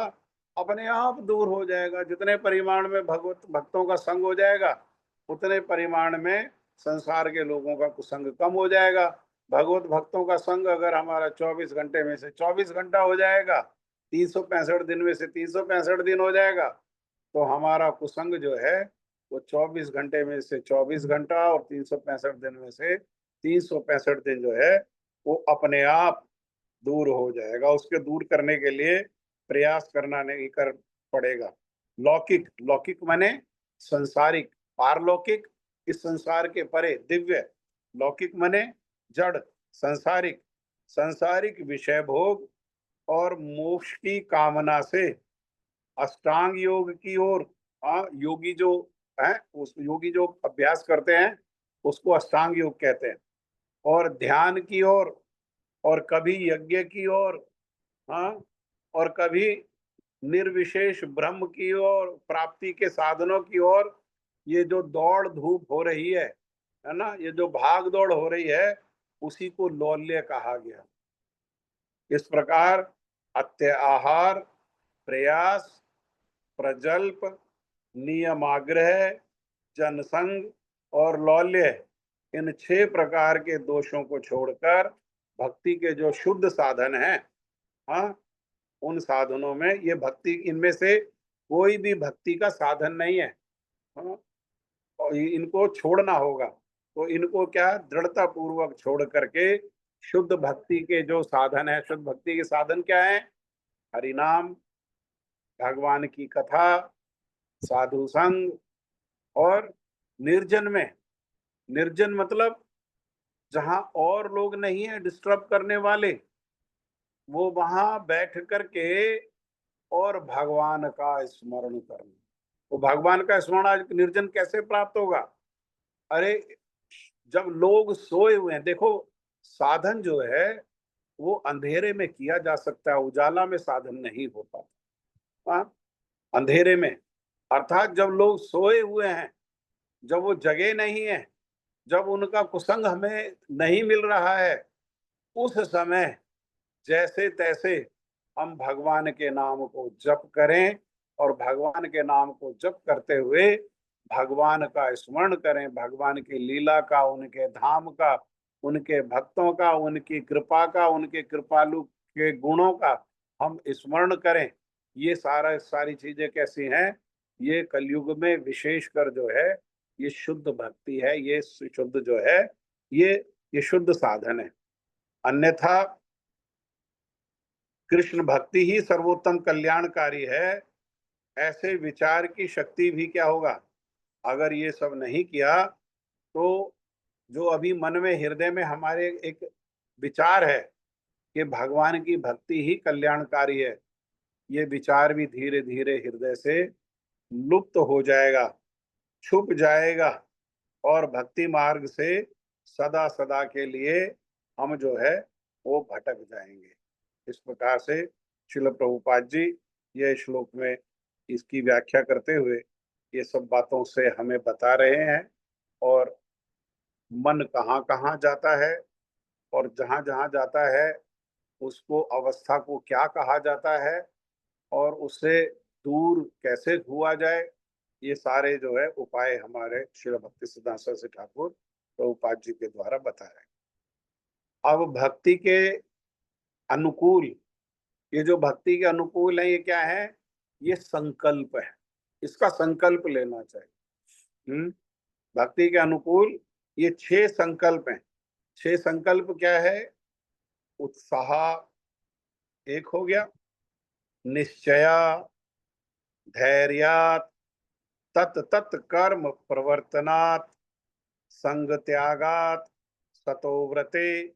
A: अपने आप दूर हो जाएगा। जितने परिमाण में भगवत भक्तों का संग हो जाएगा उतने परिमाण में संसार के लोगों का कुसंग कम हो जाएगा। भगवत भक्तों का संग अगर हमारा 24 घंटे में से 24 घंटा हो जाएगा, 365 दिन में से 365 दिन हो जाएगा, तो हमारा कुसंग जो है वो 24 घंटे में से 24 घंटा और 365 दिन में से 365 दिन जो है वो अपने आप दूर हो जाएगा। उसके दूर करने के लिए प्रयास करना नहीं कर पड़ेगा। लौकिक, लौकिक माने संसारिक, पारलौकिक इस संसार के परे दिव्य, लौकिक माने जड़, संसारिक, संसारिक विषय भोग और मोक्ष की कामना से अष्टांग योग की ओर, हाँ, योगी जो है उस योगी जो अभ्यास करते हैं उसको अष्टांग योग कहते हैं, और ध्यान की ओर और कभी यज्ञ की ओर, हाँ, और कभी निर्विशेष ब्रह्म की ओर, प्राप्ति के साधनों की ओर, ये जो दौड़ धूप हो रही है ना, ये जो भाग दौड़ हो रही है उसी को लौल्य कहा गया। इस प्रकार अत्य आहार, प्रयास, प्रजल्प, नियमाग्रह, जनसंग और लौल्य, इन 6 प्रकार के दोषों को छोड़कर भक्ति के जो शुद्ध साधन है, हाँ, उन साधनों में ये भक्ति, इनमें से कोई भी भक्ति का साधन नहीं है, हाँ, और इनको छोड़ना होगा। तो इनको क्या, दृढ़ता पूर्वक छोड़ करके शुद्ध भक्ति के जो साधन है, शुद्ध भक्ति के साधन क्या है? हरि नाम, भगवान की कथा, साधु संग, और निर्जन में, निर्जन मतलब जहां और लोग नहीं है डिस्टर्ब करने वाले, वो वहां बैठ करके और भगवान का स्मरण करना। तो भगवान का स्मरण आज निर्जन कैसे प्राप्त होगा? अरे, जब लोग सोए हुए हैं, देखो साधन जो है वो अंधेरे में किया जा सकता है, उजाला में साधन नहीं होता। हाँ, अंधेरे में, अर्थात जब लोग सोए हुए हैं, जब वो जगे नहीं है, जब उनका कुसंग हमें नहीं मिल रहा है, उस समय जैसे तैसे हम भगवान के नाम को जप करें, और भगवान के नाम को जप करते हुए भगवान का स्मरण करें, भगवान की लीला का, उनके धाम का, उनके भक्तों का, उनकी कृपा का, उनके कृपालु के गुणों का हम स्मरण करें। ये सारी चीजें कैसी हैं? ये कलयुग में विशेषकर जो है ये शुद्ध भक्ति है, ये शुद्ध जो है, ये ये शुद्ध साधन है। अन्यथा कृष्ण भक्ति ही सर्वोत्तम कल्याणकारी है, ऐसे विचार की शक्ति भी क्या होगा? अगर ये सब नहीं किया तो जो अभी मन में, हृदय में हमारे एक विचार है कि भगवान की भक्ति ही कल्याणकारी है, ये विचार भी धीरे धीरे हृदय से लुप्त हो जाएगा, छुप जाएगा, और भक्ति मार्ग से सदा सदा के लिए हम जो है वो भटक जाएंगे। इस प्रकार से श्रील प्रभुपाद जी ये श्लोक में इसकी व्याख्या करते हुए ये सब बातों से हमें बता रहे हैं, और मन कहाँ कहाँ जाता है और जहाँ जहाँ जाता है उसको, अवस्था को क्या कहा जाता है, और उससे दूर कैसे हुआ जाए, ये सारे जो है उपाय हमारे श्री भक्ति सिद्धांत सरस्वती ठाकुर प्रभुपाद जी के द्वारा बताए। अब भक्ति के अनुकूल, ये जो भक्ति के अनुकूल है ये क्या है? ये संकल्प है, इसका संकल्प लेना चाहिए। भक्ति के अनुकूल ये 6 संकल्प हैं। 6 संकल्प क्या है? उत्साह एक हो गया, निश्चया, धैर्यात, तत् तत् कर्म प्रवर्तनात्, संग त्यागात, सतोव्रते।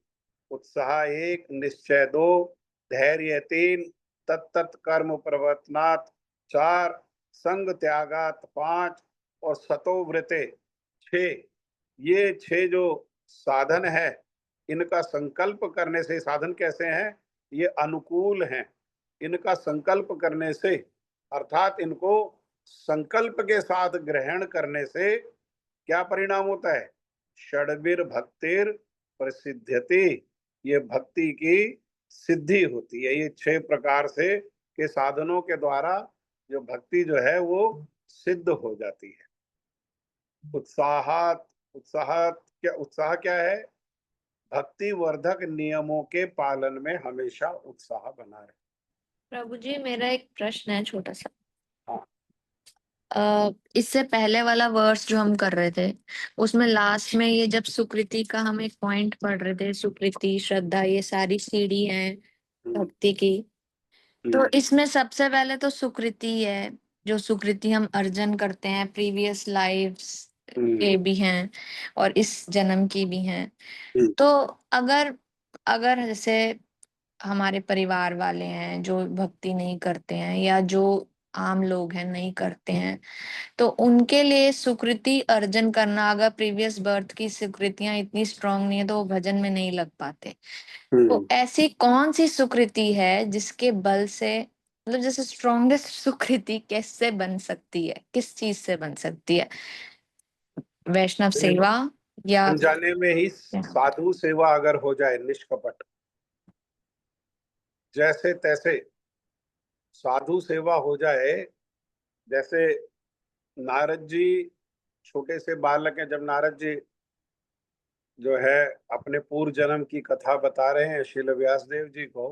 A: उत्साह 1, निश्चय 2, धैर्य 3, तत्त कर्म प्रवर्तनात् 4, संग त्यागात 5, और सतोव्रते 6। ये 6 जो साधन है, इनका संकल्प करने से, साधन कैसे हैं? ये अनुकूल हैं। इनका संकल्प करने से, अर्थात इनको संकल्प के साथ ग्रहण करने से क्या परिणाम होता है? षड्वीर भक्तिर प्रसिद्ध्यति, ये भक्ति की सिद्धि होती है। ये 6 प्रकार से के साधनों के द्वारा जो भक्ति जो है वो सिद्ध हो जाती है। उत्साहात, उत्साह क्या है? भक्ति वर्धक नियमों के पालन में हमेशा उत्साह बना रहे।
B: प्रभु जी, मेरा एक प्रश्न है छोटा सा।
A: हाँ।
B: इससे पहले वाला वर्स जो हम कर रहे थे, उसमें लास्ट में ये जब सुकृति का हम एक पॉइंट पढ़ रहे थे, सुकृति श्रद्धा ये सारी सीढ़ी हैं भक्ति की, तो इसमें सबसे पहले तो सुकृति है, जो सुकृति हम अर्जन करते हैं, प्रीवियस लाइफ्स के भी हैं और इस जन्म की भी हैं। तो अगर अगर जैसे हमारे परिवार वाले हैं जो भक्ति नहीं करते हैं, या जो आम लोग हैं नहीं करते हैं, तो उनके लिए सुकृति अर्जन करना, अगर प्रीवियस बर्थ की सुकृतियां इतनी स्ट्रांग नहीं है तो वो भजन में नहीं लग पाते। तो ऐसी कौन सी सुकृति है जिसके बल से, मतलब जैसे स्ट्रॉन्गेस्ट सुकृति कैसे बन सकती है, किस चीज से बन सकती है? वैष्णव सेवा या
A: अनजाने में ही साधु सेवा अगर हो जाए निष्कपट, जैसे तैसे साधु सेवा हो जाए, जैसे नारद जी छोटे से बालक हैं, जब नारद जी जो है अपने पूर्व जन्म की कथा बता रहे हैं श्रील व्यासदेव जी को।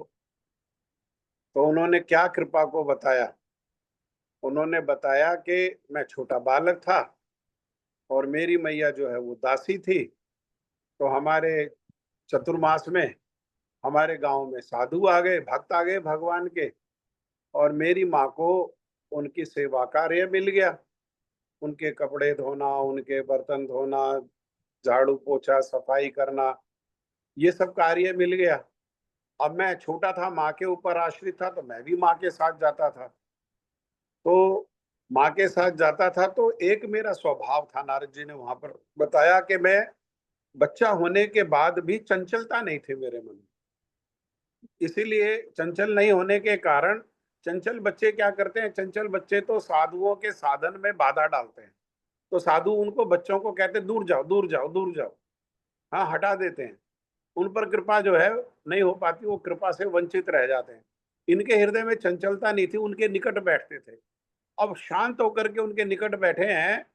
A: तो उन्होंने क्या कृपा को बताया? उन्होंने बताया कि मैं छोटा बालक था और मेरी मैया जो है वो दासी थी। तो हमारे चतुर्मास में हमारे गांव में साधु आ गए, भक्त आ गए भगवान के, और मेरी माँ को उनकी सेवा कार्य मिल गया। उनके कपड़े धोना, उनके बर्तन धोना, झाड़ू पोछा सफाई करना, ये सब कार्य मिल गया। अब मैं छोटा था, माँ के ऊपर आश्रित था, तो मैं भी माँ के साथ जाता था। तो माँ के साथ जाता था तो एक मेरा स्वभाव था, नारद जी ने वहां पर बताया कि मैं बच्चा होने के बाद भी चंचलता नहीं थी मेरे मन में। इसीलिए चंचल नहीं होने के कारण, चंचल बच्चे क्या करते हैं, चंचल बच्चे तो साधुओं के साधन में बाधा डालते हैं। तो साधु उनको, बच्चों को कहते हैं दूर जाओ दूर जाओ दूर जाओ, हाँ हटा देते हैं। उन पर कृपा जो है नहीं हो पाती, वो कृपा से वंचित रह जाते हैं। इनके हृदय में चंचलता नहीं थी, उनके निकट बैठते थे। अब शांत होकर के उनके निकट बैठे हैं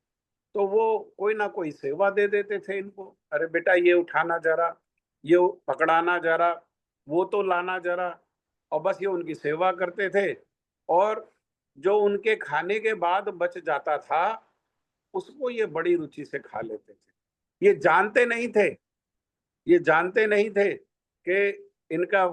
A: तो वो कोई ना कोई सेवा दे देते थे इनको। अरे बेटा ये उठाना जरा, ये पकड़ाना जरा, वो तो लाना जरा, और बस ये उनकी सेवा करते थे। और जो उनके खाने के बाद बच जाता था उसको ये बड़ी रुचि से खा लेते थे। ये जानते नहीं थे, ये जानते नहीं थे कि इनका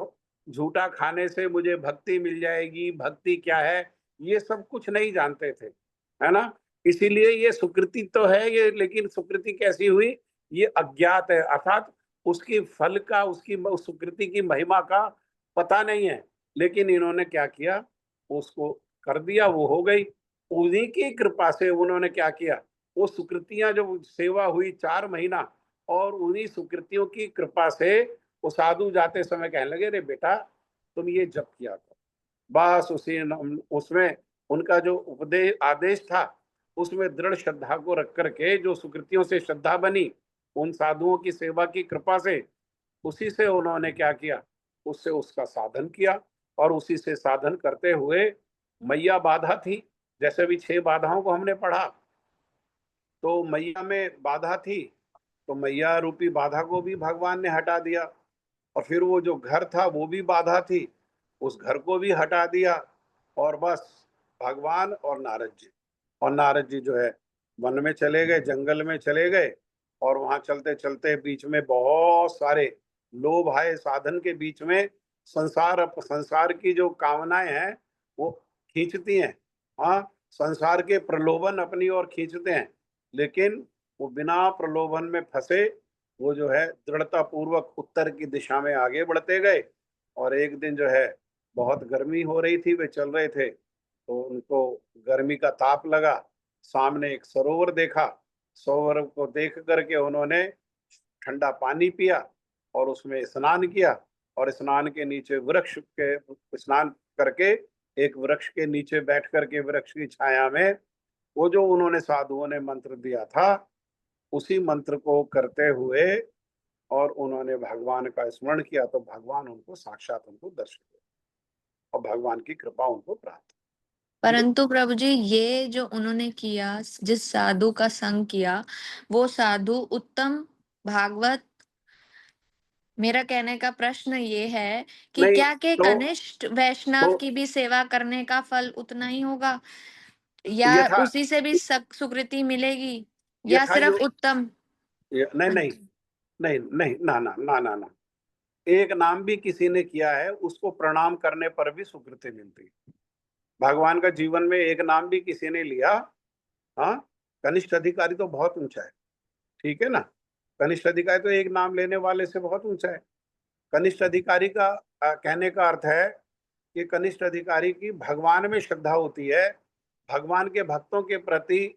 A: झूठा खाने से मुझे भक्ति मिल जाएगी, भक्ति क्या है, ये सब कुछ नहीं जानते थे, है ना। इसीलिए ये सुकृति तो है ये, लेकिन सुकृति कैसी हुई, ये अज्ञात है, अर्थात उसकी फल का, उसकी उस सुकृति की महिमा का पता नहीं है। लेकिन इन्होंने क्या किया, उसको कर दिया, वो हो गई। उन्हीं की कृपा से उन्होंने क्या किया, वो सुकृतियां जो सेवा हुई 4 महीना, और उन्हीं सुकृतियों की कृपा से वो साधु जाते समय कहने लगे, रे बेटा तुम ये जप किया करो। बस उसी उसमें उनका जो उपदेश आदेश था, उसमें दृढ़ श्रद्धा को रख करके जो सुकृतियों से श्रद्धा बनी, उन साधुओं की सेवा की कृपा से, उसी से उन्होंने क्या किया, उससे उसका साधन किया। और उसी से साधन करते हुए मैया बाधा थी, जैसे भी 6 बाधाओं को हमने पढ़ा, तो मैया में बाधा थी, तो मैया रूपी बाधा को भी भगवान ने हटा दिया। और फिर वो जो घर था वो भी बाधा थी, उस घर को भी हटा दिया। और बस भगवान और नारद जी, और नारद जी जो है वन में चले गए, जंगल में चले गए। और वहां चलते चलते बीच में बहुत सारे लोभ आए, साधन के बीच में संसार की जो कामनाएं हैं वो खींचती हैं। हाँ, संसार के प्रलोभन अपनी ओर खींचते हैं, लेकिन वो बिना प्रलोभन में फंसे वो जो है दृढ़ता पूर्वक उत्तर की दिशा में आगे बढ़ते गए। और एक दिन जो है बहुत गर्मी हो रही थी, वे चल रहे थे तो उनको गर्मी का ताप लगा। सामने एक सरोवर देखा, सरोवर को देख करके उन्होंने ठंडा पानी पिया और उसमें स्नान किया। और स्नान के नीचे वृक्ष के स्नान करके एक वृक्ष के नीचे बैठ करके वृक्ष की छाया में वो जो उन्होंने साधुओं ने मंत्र दिया था, उसी मंत्र को करते हुए और उन्होंने भगवान का स्मरण किया, तो भगवान उनको साक्षात उनको दर्शन दिया और भगवान की कृपा उनको प्राप्त।
B: परंतु प्रभु जी, ये जो उन्होंने किया, जिस साधु का संग किया, वो साधु उत्तम भागवत, मेरा कहने का प्रश्न ये है कि
A: नहीं
B: क्या के
A: तो
B: कनिष्ठ वैष्णव
A: तो
B: की भी सेवा करने का फल उतना ही होगा, या
A: यथा
B: उसी से भी सुकृति मिलेगी, या
A: यथा
B: सिर्फ
A: यो
B: उत्तम?
A: नहीं
B: हाँ
A: नहीं
B: जी।
A: नहीं नहीं, ना ना ना ना ना, एक नाम भी किसी ने किया है उसको प्रणाम करने पर भी सुकृति मिलती है। भगवान का जीवन में एक नाम भी किसी ने लिया, हाँ, कनिष्ठ अधिकारी तो बहुत ऊंचा है, ठीक है ना। कनिष्ठ अधिकारी तो एक नाम लेने वाले से बहुत ऊंचा है। कनिष्ठ अधिकारी का कहने का अर्थ है कि कनिष्ठ अधिकारी की भगवान में श्रद्धा होती है, भगवान के भक्तों के प्रति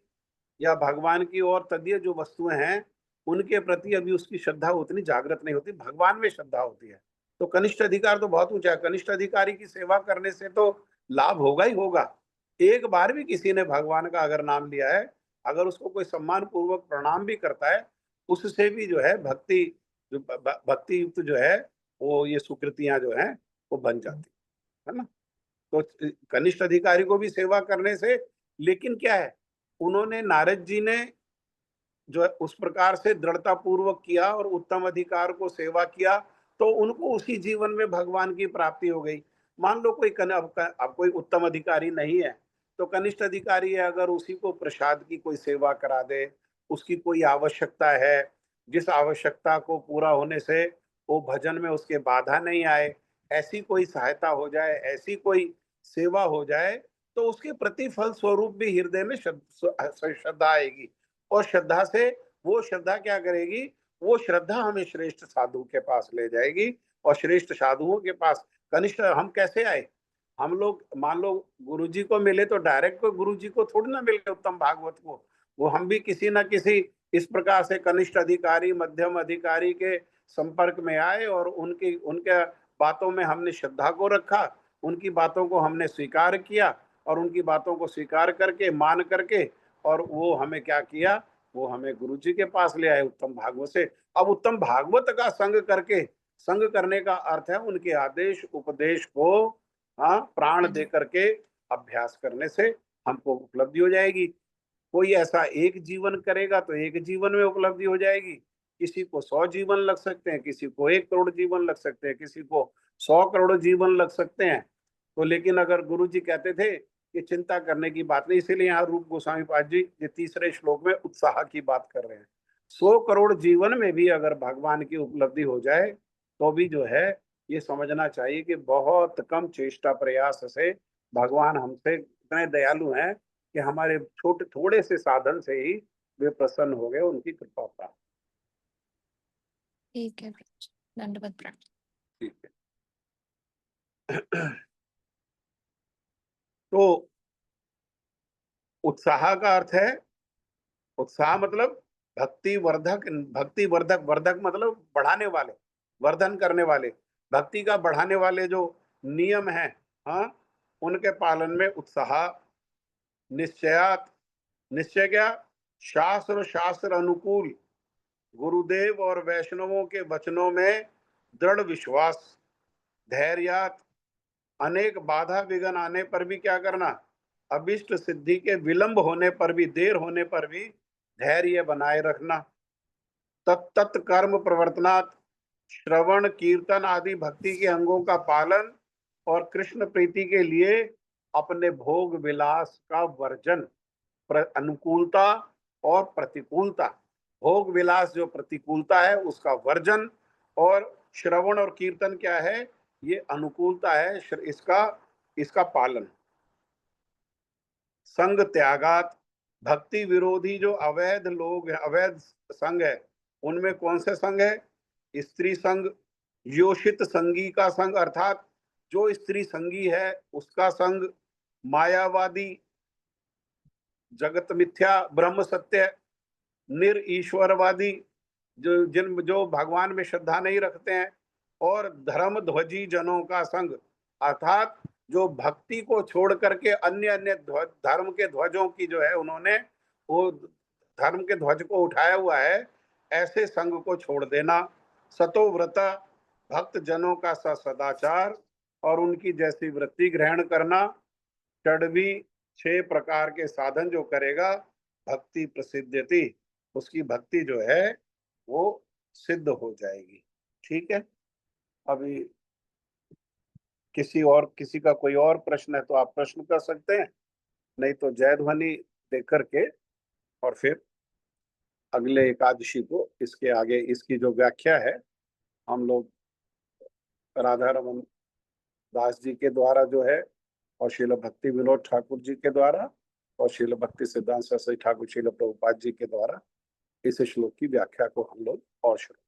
A: या भगवान की और तदीय जो वस्तुएं हैं उनके प्रति अभी उसकी श्रद्धा उतनी जागृत नहीं होती, भगवान में श्रद्धा होती है। तो कनिष्ठ अधिकार तो बहुत ऊंचा है, कनिष्ठ अधिकारी की सेवा करने से तो लाभ होगा ही होगा। एक बार भी किसी ने भगवान का अगर नाम लिया है, अगर उसको कोई सम्मान पूर्वक प्रणाम भी करता है, उससे भी जो है भक्ति, जो भक्ति युक्त जो है वो ये सुकृतियां जो है वो बन जाती है ना। तो कनिष्ठ अधिकारी को भी सेवा करने से, लेकिन क्या है, उन्होंने नारद जी ने जो है उस प्रकार से दृढ़ता पूर्वक किया और उत्तम अधिकार को सेवा किया, तो उनको उसी जीवन में भगवान की प्राप्ति हो गई। मान लो कोई अब कोई उत्तम अधिकारी नहीं है, तो कनिष्ठ अधिकारी है, अगर उसी को प्रसाद की कोई सेवा करा दे, उसकी कोई आवश्यकता है, जिस आवश्यकता को पूरा होने से वो भजन में उसके बाधा नहीं आए, ऐसी कोई सहायता हो जाए, ऐसी कोई सेवा हो जाए, तो उसके प्रतिफल स्वरूप भी हृदय में श्रद्धा आएगी। और श्रद्धा से वो श्रद्धा क्या करेगी, वो श्रद्धा हमें श्रेष्ठ साधु के पास ले जाएगी। और श्रेष्ठ साधुओं के पास कनिष्ठ हम कैसे आए, हम लोग मान लो गुरु जी को मिले तो डायरेक्ट कोई गुरु जी को थोड़ी ना मिल गए उत्तम भागवत को, वो हम भी किसी ना किसी इस प्रकार से कनिष्ठ अधिकारी मध्यम अधिकारी के संपर्क में आए और उनकी उनके बातों में हमने श्रद्धा को रखा, उनकी बातों को हमने स्वीकार किया और उनकी बातों को स्वीकार करके मान करके, और वो हमें क्या किया, वो हमें गुरु जी के पास ले आए उत्तम भागवत से। अब उत्तम भागवत का संग करके, संग करने का अर्थ है उनके आदेश उपदेश को हाँ प्राण दे करके अभ्यास करने से हमको उपलब्धि हो जाएगी। कोई ऐसा एक जीवन करेगा तो एक जीवन में उपलब्धि हो जाएगी, किसी को 100 जीवन लग सकते हैं, किसी को 1 करोड़ जीवन लग सकते हैं, किसी को 100 करोड़ जीवन लग सकते हैं। तो लेकिन अगर गुरु जी कहते थे कि चिंता करने की बात नहीं, इसीलिए यहाँ रूप गोस्वामी पाद जी ये तीसरे श्लोक में उत्साह की बात कर रहे हैं। 100 करोड़ जीवन में भी अगर भगवान की उपलब्धि हो जाए तो भी जो है ये समझना चाहिए कि बहुत कम चेष्टा प्रयास से भगवान हमसे इतने दयालु हैं कि हमारे छोटे थोड़े से साधन से ही वे प्रसन्न हो गए, उनकी कृपा प्राप्त।
B: ठीक है प्रभु, दंडवत प्रणाम।
A: ठीक है। तो उत्साह का अर्थ है, उत्साह मतलब भक्ति वर्धक, भक्ति वर्धक, वर्धक मतलब बढ़ाने वाले, वर्धन करने वाले, भक्ति का बढ़ाने वाले जो नियम हैं, हाँ उनके पालन में उत्साह। निश्चयात, निश्चय क्या, शास्त्र शास्त्र अनुकूल गुरुदेव और वैष्णवों के वचनों में दृढ़ विश्वास। धैर्यात, अनेक बाधा विघ्न आने पर भी क्या करना, अभिष्ट सिद्धि के विलंब होने पर भी, देर होने पर भी धैर्य बनाए रखना। तत्त कर्म प्रवर्तनात्, श्रवण कीर्तन आदि भक्ति के अंगों का पालन और कृष्ण प्रीति के लिए अपने भोग विलास का वर्जन। अनुकूलता और प्रतिकूलता, भोग विलास जो प्रतिकूलता है उसका वर्जन, और श्रवण और कीर्तन क्या है, ये अनुकूलता है, इसका इसका पालन। संग त्यागात, भक्ति विरोधी जो अवैध लोग हैं, अवैध संग है, उनमें कौन से संग है, स्त्री संग, योषित संगी का संग अर्थात जो स्त्री संगी है उसका संग, मायावादी, जगत मिथ्या ब्रह्म सत्य, निर ईश्वरवादी जो भगवान में श्रद्धा नहीं रखते हैं, और धर्म ध्वजी जनों का संग अर्थात जो भक्ति को छोड़ करके अन्य अन्य धर्म के ध्वजों की जो है उन्होंने वो धर्म के ध्वज को उठाया हुआ है, ऐसे संग को छोड़ देना। सतोव्रता, भक्त जनों का सदाचार और उनकी जैसी वृत्ति ग्रहण करना। षड्वी, 6 प्रकार के साधन जो करेगा, भक्ति प्रसिद्धति, उसकी भक्ति जो है वो सिद्ध हो जाएगी। ठीक है, अभी किसी का कोई और प्रश्न है तो आप प्रश्न कर सकते हैं, नहीं तो जय ध्वनि दे करके और फिर अगले एकादशी को इसके आगे इसकी जो व्याख्या है हम लोग राधा रमन दास जी के द्वारा जो है, और श्रील भक्ति विनोद ठाकुर जी के द्वारा, और श्रील भक्ति सिद्धांत सरस्वती ठाकुर श्रील प्रभुपाद जी के द्वारा इस श्लोक की व्याख्या को हम लोग और शुरू।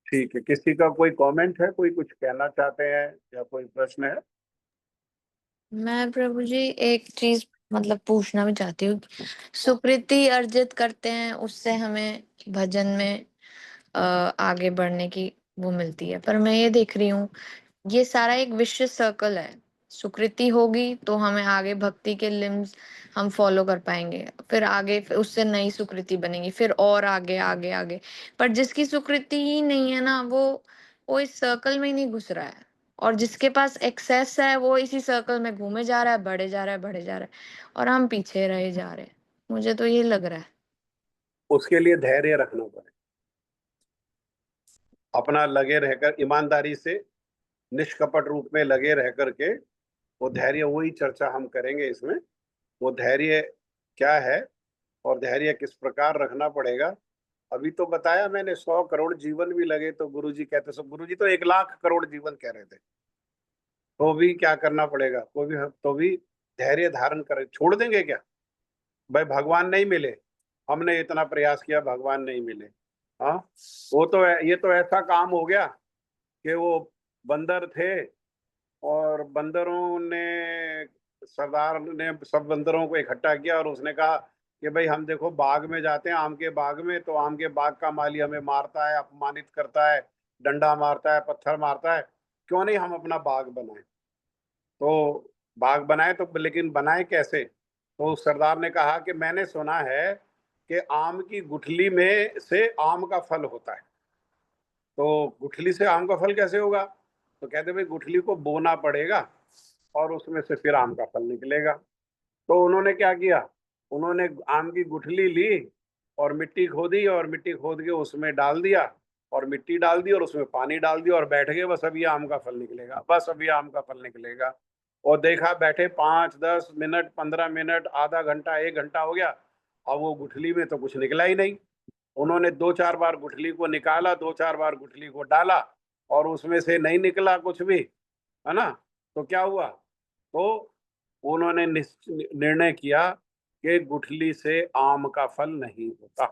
A: ठीक है, किसी का कोई कमेंट है, कोई कुछ कहना चाहते हैं या कोई प्रश्न है?
B: मैं प्रभु जी एक चीज मतलब पूछना भी चाहती हूँ। सुकृति अर्जित करते हैं उससे हमें भजन में आगे बढ़ने की वो मिलती है, पर मैं ये देख रही हूँ ये सारा एक विशेष सर्कल है। सुकृति होगी तो हमें आगे भक्ति के लिम्स हम फॉलो कर पाएंगे, फिर आगे फिर उससे नई सुकृति बनेगी, फिर और आगे आगे आगे। पर जिसकी सुकृति ही नहीं है ना, वो इस सर्कल में ही नहीं घुस रहा है। और जिसके पास एक्सेस है वो इसी सर्कल में घूमे जा रहा है, बढ़े जा रहा है, बढ़े जा रहा है, और हम पीछे रहे जा रहे हैं। मुझे तो ये लग रहा है।
A: उसके लिए धैर्य रखना पड़े, अपना लगे रहकर ईमानदारी से निष्कपट रूप में लगे रह करके, वो धैर्य, वही चर्चा हम करेंगे इसमें। वो धैर्य क्या है और धैर्य किस प्रकार रखना पड़ेगा। अभी तो बताया मैंने, 100 करोड़ जीवन भी लगे तो गुरुजी कहते, सो गुरुजी तो 1 लाख करोड़ जीवन कह रहे थे, तो भी क्या करना पड़ेगा, तो भी धैर्य धारण कर, छोड़ देंगे क्या? भाई भगवान नहीं मिले, हमने इतना प्रयास किया, भगवान नहीं मिले। हाँ, वो तो ये तो ऐसा काम हो गया कि वो बंदर थे और बंदरों ने, सरदार ने सब बंदरों को इकट्ठा किया और उसने कहा कि भाई हम देखो बाग में जाते हैं, आम के बाग में, तो आम के बाग का माली हमें मारता है, अपमानित करता है, डंडा मारता है, पत्थर मारता है, क्यों नहीं हम अपना बाग बनाए। तो बाग बनाए, तो लेकिन बनाए कैसे? तो उस सरदार ने कहा कि मैंने सुना है कि आम की गुठली में से आम का फल होता है। तो गुठली से आम का फल कैसे होगा? तो कहते भाई गुठली को बोना पड़ेगा और उसमें से फिर आम का फल निकलेगा। तो उन्होंने क्या किया, उन्होंने आम की गुठली ली और मिट्टी खोदी, और मिट्टी खोद के उसमें डाल दिया, और मिट्टी डाल दी और उसमें पानी डाल दिया, और बैठ गए, बस अभी आम का फल निकलेगा, बस अभी आम का फल निकलेगा। और देखा, बैठे 5-10 मिनट, 15 मिनट, आधा घंटा, 1 घंटा हो गया, अब वो गुठली में तो कुछ निकला ही नहीं। उन्होंने 2-4 बार गुठली को निकाला, 2-4 बार गुठली को डाला, और उसमें से नहीं निकला कुछ भी, है ना। तो क्या हुआ, तो उन्होंने निर्णय किया कि गुठली से आम का फल नहीं होता।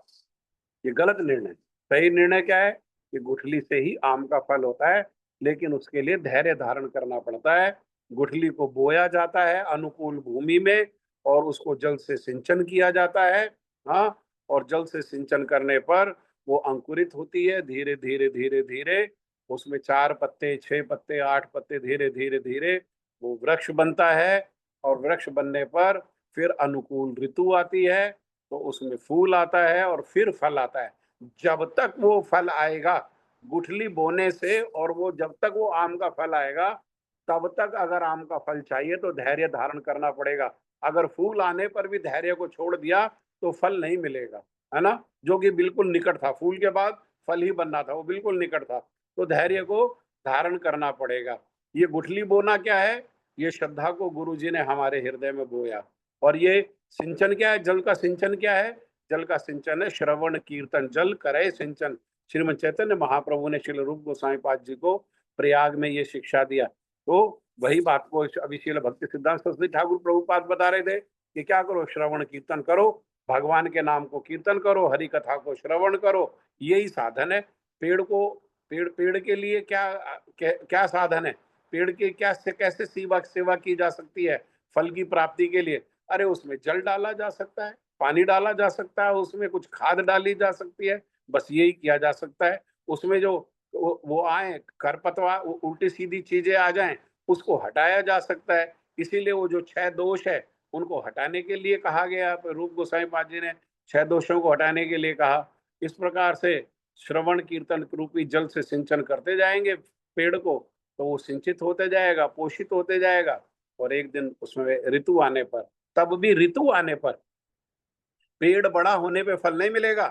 A: ये गलत निर्णय। सही निर्णय क्या है कि गुठली से ही आम का फल होता है, लेकिन उसके लिए धैर्य धारण करना पड़ता है। गुठली को बोया जाता है अनुकूल भूमि में, और उसको जल से सिंचन किया जाता है। हाँ, और जल से सिंचन करने पर वो अंकुरित होती है, धीरे धीरे धीरे धीरे उसमें 4 पत्ते, 6 पत्ते, 8 पत्ते, धीरे धीरे धीरे वो वृक्ष बनता है। और वृक्ष बनने पर फिर अनुकूल ऋतु आती है, तो उसमें फूल आता है और फिर फल आता है। जब तक वो फल आएगा गुठली बोने से, और वो जब तक वो आम का फल आएगा, तब तक अगर आम का फल चाहिए तो धैर्य धारण करना पड़ेगा। अगर फूल आने पर भी धैर्य को छोड़ दिया तो फल नहीं मिलेगा, है ना। जो कि बिल्कुल निकट था, फूल के बाद फल ही बनना था, वो बिल्कुल निकट था। तो धैर्य को धारण करना पड़ेगा। ये गुठली बोना क्या है? ये श्रद्धा को गुरु जी ने हमारे हृदय में बोया। और ये सिंचन क्या है? जल का सिंचन क्या है? जल का सिंचन है श्रवण कीर्तन, जल करे सिंचन। श्रीमद चैतन्य महाप्रभु ने श्रील रूप गोस्वामी पाद जी को प्रयाग में ये शिक्षा दिया। तो वही बात को अभी श्रील भक्ति सिद्धांत सरस्वती ठाकुर प्रभुपाद बता रहे थे कि क्या करो, श्रवण कीर्तन करो, भगवान के नाम को कीर्तन करो, हरि कथा को श्रवण करो, यही साधन है। पेड़ को, पेड़ के लिए क्या साधन है? पेड़ के क्या से कैसे सेवा की जा सकती है फल की प्राप्ति के लिए? अरे उसमें जल डाला जा सकता है, पानी डाला जा सकता है, उसमें कुछ खाद डाली जा सकती है, बस यही किया जा सकता है। उसमें जो वो आए खरपतवार, उल्टी सीधी चीजें आ जाएं, उसको हटाया जा सकता है। इसीलिए वो जो 6 दोष है उनको हटाने के लिए कहा गया, रूप गोसाई पाद जी ने 6 दोषों को हटाने के लिए कहा। इस प्रकार से श्रवण कीर्तन रूपी जल से सिंचन करते जाएंगे पेड़ को, तो वो सिंचित होते जाएगा, पोषित होते जाएगा। और एक दिन उसमें ऋतु आने पर, तब भी ऋतु आने पर, पेड़ बड़ा होने पे फल नहीं मिलेगा।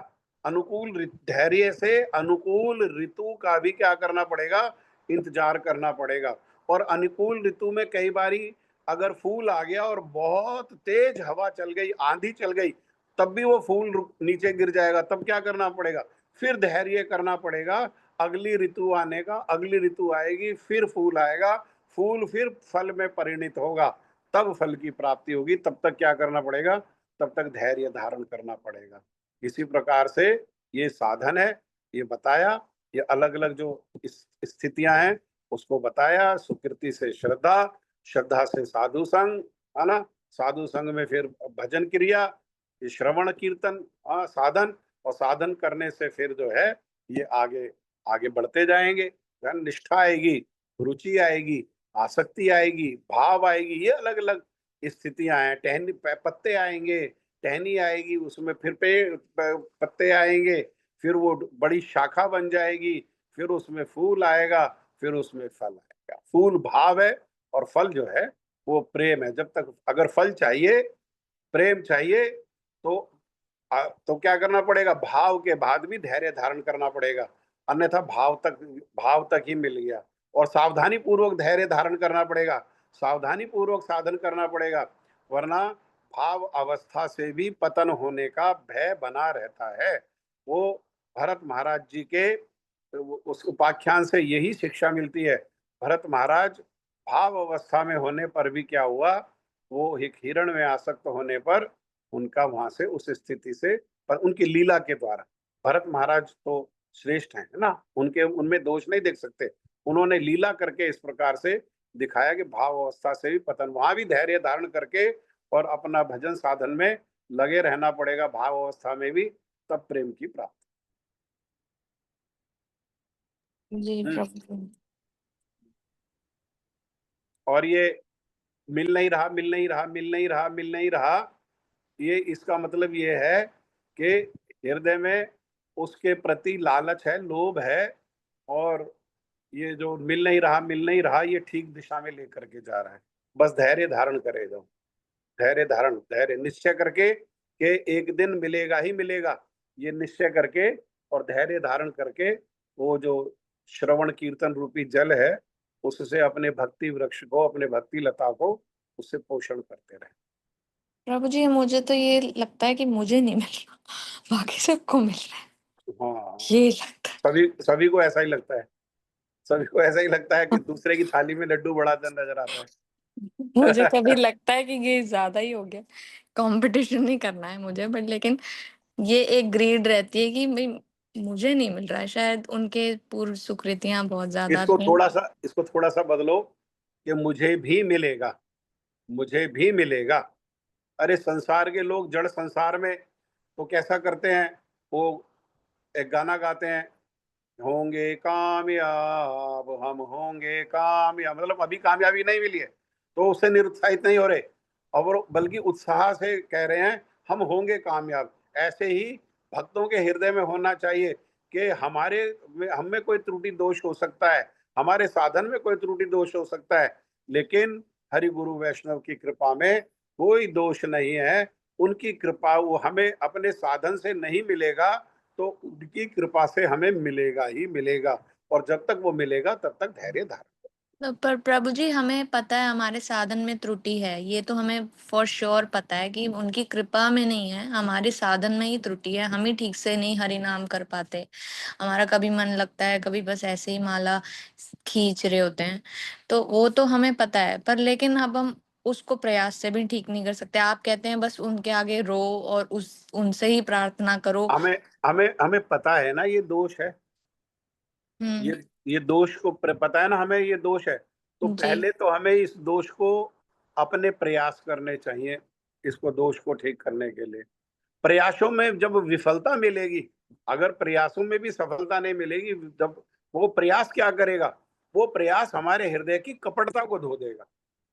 A: अनुकूल धैर्य से अनुकूल ऋतु का भी क्या करना पड़ेगा? इंतजार करना पड़ेगा। और अनुकूल ऋतु में कई बारी अगर फूल आ गया और बहुत तेज हवा चल गई, आंधी चल गई, तब भी वो फूल नीचे गिर जाएगा, तब क्या करना पड़ेगा? फिर धैर्य करना पड़ेगा। अगली ऋतु आने का, अगली ऋतु आएगी, फिर फूल आएगा, फूल फिर फल में परिणित होगा, तब फल की प्राप्ति होगी। तब तक क्या करना पड़ेगा? तब तक धैर्य धारण करना पड़ेगा। इसी प्रकार से ये साधन है, ये बताया। ये अलग अलग जो स्थितियां हैं उसको बताया। सुकृति से श्रद्धा, श्रद्धा से साधु संग, है ना, साधु संग में फिर भजन क्रिया, ये श्रवण कीर्तन साधन, और साधन करने से फिर जो है ये आगे आगे बढ़ते जाएंगे। निष्ठा आएगी, रुचि आएगी, आसक्ति आएगी, भाव आएगी, ये अलग अलग स्थितियां हैं। टहनी पत्ते आएंगे, टहनी आएगी, उसमें फिर पत्ते आएंगे, फिर वो बड़ी शाखा बन जाएगी, फिर उसमें फूल आएगा, फिर उसमें फल आएगा। क्या, फूल भाव है और फल जो है वो प्रेम है। जब तक अगर फल चाहिए, प्रेम चाहिए, तो तो क्या करना पड़ेगा, भाव के बाद भी धैर्य धारण करना पड़ेगा, अन्यथा भाव तक ही मिल गया। और सावधानी पूर्वक धैर्य धारण करना पड़ेगा, सावधानी पूर्वक साधन करना पड़ेगा, वरना भाव अवस्था से भी पतन होने का भय बना रहता है। वो भरत महाराज जी के उस उपाख्यान से यही शिक्षा मिलती है। भरत महाराज भाव अवस्था में होने पर भी क्या हुआ, वो एक हिरण में आसक्त होने पर उनका वहां से उस स्थिति से, पर उनकी लीला के द्वारा, भरत महाराज तो श्रेष्ठ हैं ना, उनके उनमें दोष नहीं देख सकते, उन्होंने लीला करके इस प्रकार से दिखाया कि भाव अवस्था से भी पतन, वहां भी धैर्य धारण करके और अपना भजन साधन में लगे रहना पड़ेगा भाव अवस्था में भी, तब प्रेम की प्राप्ति।
B: जी प्रभु जी।
A: और ये मिल नहीं रहा, मिल नहीं रहा, मिल नहीं रहा, मिल नहीं रहा, ये इसका मतलब ये है कि हृदय में उसके प्रति लालच है, लोभ है, और ये जो मिल नहीं रहा, मिल नहीं रहा, ये ठीक दिशा में लेकर के जा रहा है। बस धैर्य धारण करे जाओ, धैर्य धारण, धैर्य निश्चय करके कि एक दिन मिलेगा ही मिलेगा, ये निश्चय करके और धैर्य धारण करके वो जो श्रवण कीर्तन रूपी जल है, उससे अपने भक्ति वृक्ष को, अपने भक्ति लता को उससे पोषण करते रहे।
B: प्रभु जी मुझे तो ये लगता है कि मुझे नहीं मिल रहा, बाकी सबको मिल रहा है,
A: हाँ,
B: ये लगता है।
A: सभी सभी को ऐसा ही लगता है, सभी को ऐसा ही लगता है कि दूसरे की थाली में लड्डू बड़ा नजर आता है।
B: मुझे कभी लगता है कि ये ज्यादा ही हो गया, कंपटीशन नहीं करना है मुझे, बट लेकिन ये एक ग्रीड रहती है कि भाई मुझे नहीं मिल रहा है, शायद उनके पूर्व सुकृतियां बहुत ज्यादा थी।
A: इसको थोड़ा सा बदलो कि मुझे भी मिलेगा, मुझे भी मिलेगा। अरे संसार के लोग जड़ संसार में तो कैसा करते हैं, वो एक गाना गाते हैं, होंगे कामयाब, हम होंगे कामयाब, मतलब अभी कामयाबी नहीं मिली है तो उससे निरुत्साहित नहीं हो रहे, और बल्कि उत्साह से कह रहे हैं हम होंगे कामयाब। ऐसे ही भक्तों के हृदय में होना चाहिए कि हम में कोई त्रुटि दोष हो सकता है, हमारे साधन में कोई त्रुटि दोष हो सकता है, लेकिन हरि गुरु वैष्णव की कृपा में कोई दोष नहीं है। उनकी कृपा वो हमें अपने साधन से नहीं मिलेगा, तो उनकी कृपा से हमें मिलेगा ही मिलेगा, और जब तक वो मिलेगा तब तक धैर्य धारण।
B: पर प्रभु जी हमें पता है हमारे साधन में त्रुटि है, ये तो हमें फॉर श्योर पता है कि उनकी कृपा में नहीं है, हमारे साधन में ही त्रुटि है, हम ही ठीक से नहीं हरि नाम कर पाते, हमारा कभी मन लगता है, कभी बस ऐसे ही माला खींच रहे होते हैं, तो वो तो हमें पता है, पर लेकिन अब हम उसको प्रयास से भी ठीक नहीं कर सकते। आप कहते हैं बस उनके आगे रो और उनसे ही प्रार्थना करो।
A: हमें हमें हमें पता है ना ये दोष है,
B: हम्म।
A: ये दोष को पता है ना हमें ये दोष है, तो
B: जी।
A: पहले तो हमें इस दोष को अपने प्रयास करने चाहिए, इसको दोष को ठीक करने के लिए प्रयासों में जब विफलता मिलेगी, अगर प्रयासों में भी सफलता नहीं मिलेगी, जब वो प्रयास क्या करेगा, वो प्रयास हमारे हृदय की कपटता को धो देगा,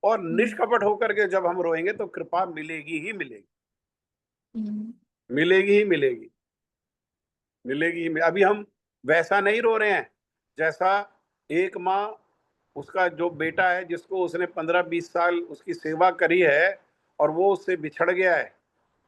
A: और
B: हम्म।
A: निष्कपट होकर के जब हम रोएंगे तो कृपा मिलेगी ही मिलेगी,
B: हम्म।
A: मिलेगी ही मिलेगी, मिलेगी ही अभी हम वैसा नहीं रो रहे हैं जैसा एक माँ, उसका जो बेटा है जिसको उसने 15-20 साल उसकी सेवा करी है और वो उससे बिछड़ गया है,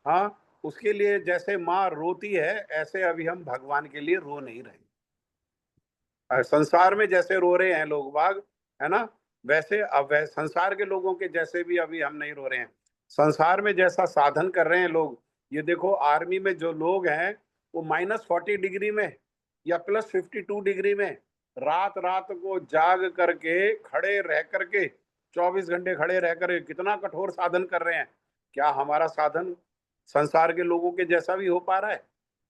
A: हाँ, उसके लिए जैसे माँ रोती है ऐसे अभी हम भगवान के लिए रो नहीं रहे। संसार में जैसे रो रहे हैं लोग बाग, है ना, वैसे अब संसार के लोगों के जैसे भी अभी हम नहीं रो रहे हैं। संसार में जैसा साधन कर रहे हैं लोग, ये देखो आर्मी में जो लोग हैं वो -40 डिग्री में या +52 डिग्री में रात रात को जाग करके खड़े रह करके 24 घंटे खड़े रह कर कितना कठोर साधन कर रहे हैं। क्या हमारा साधन संसार के लोगों के जैसा भी हो पा रहा है?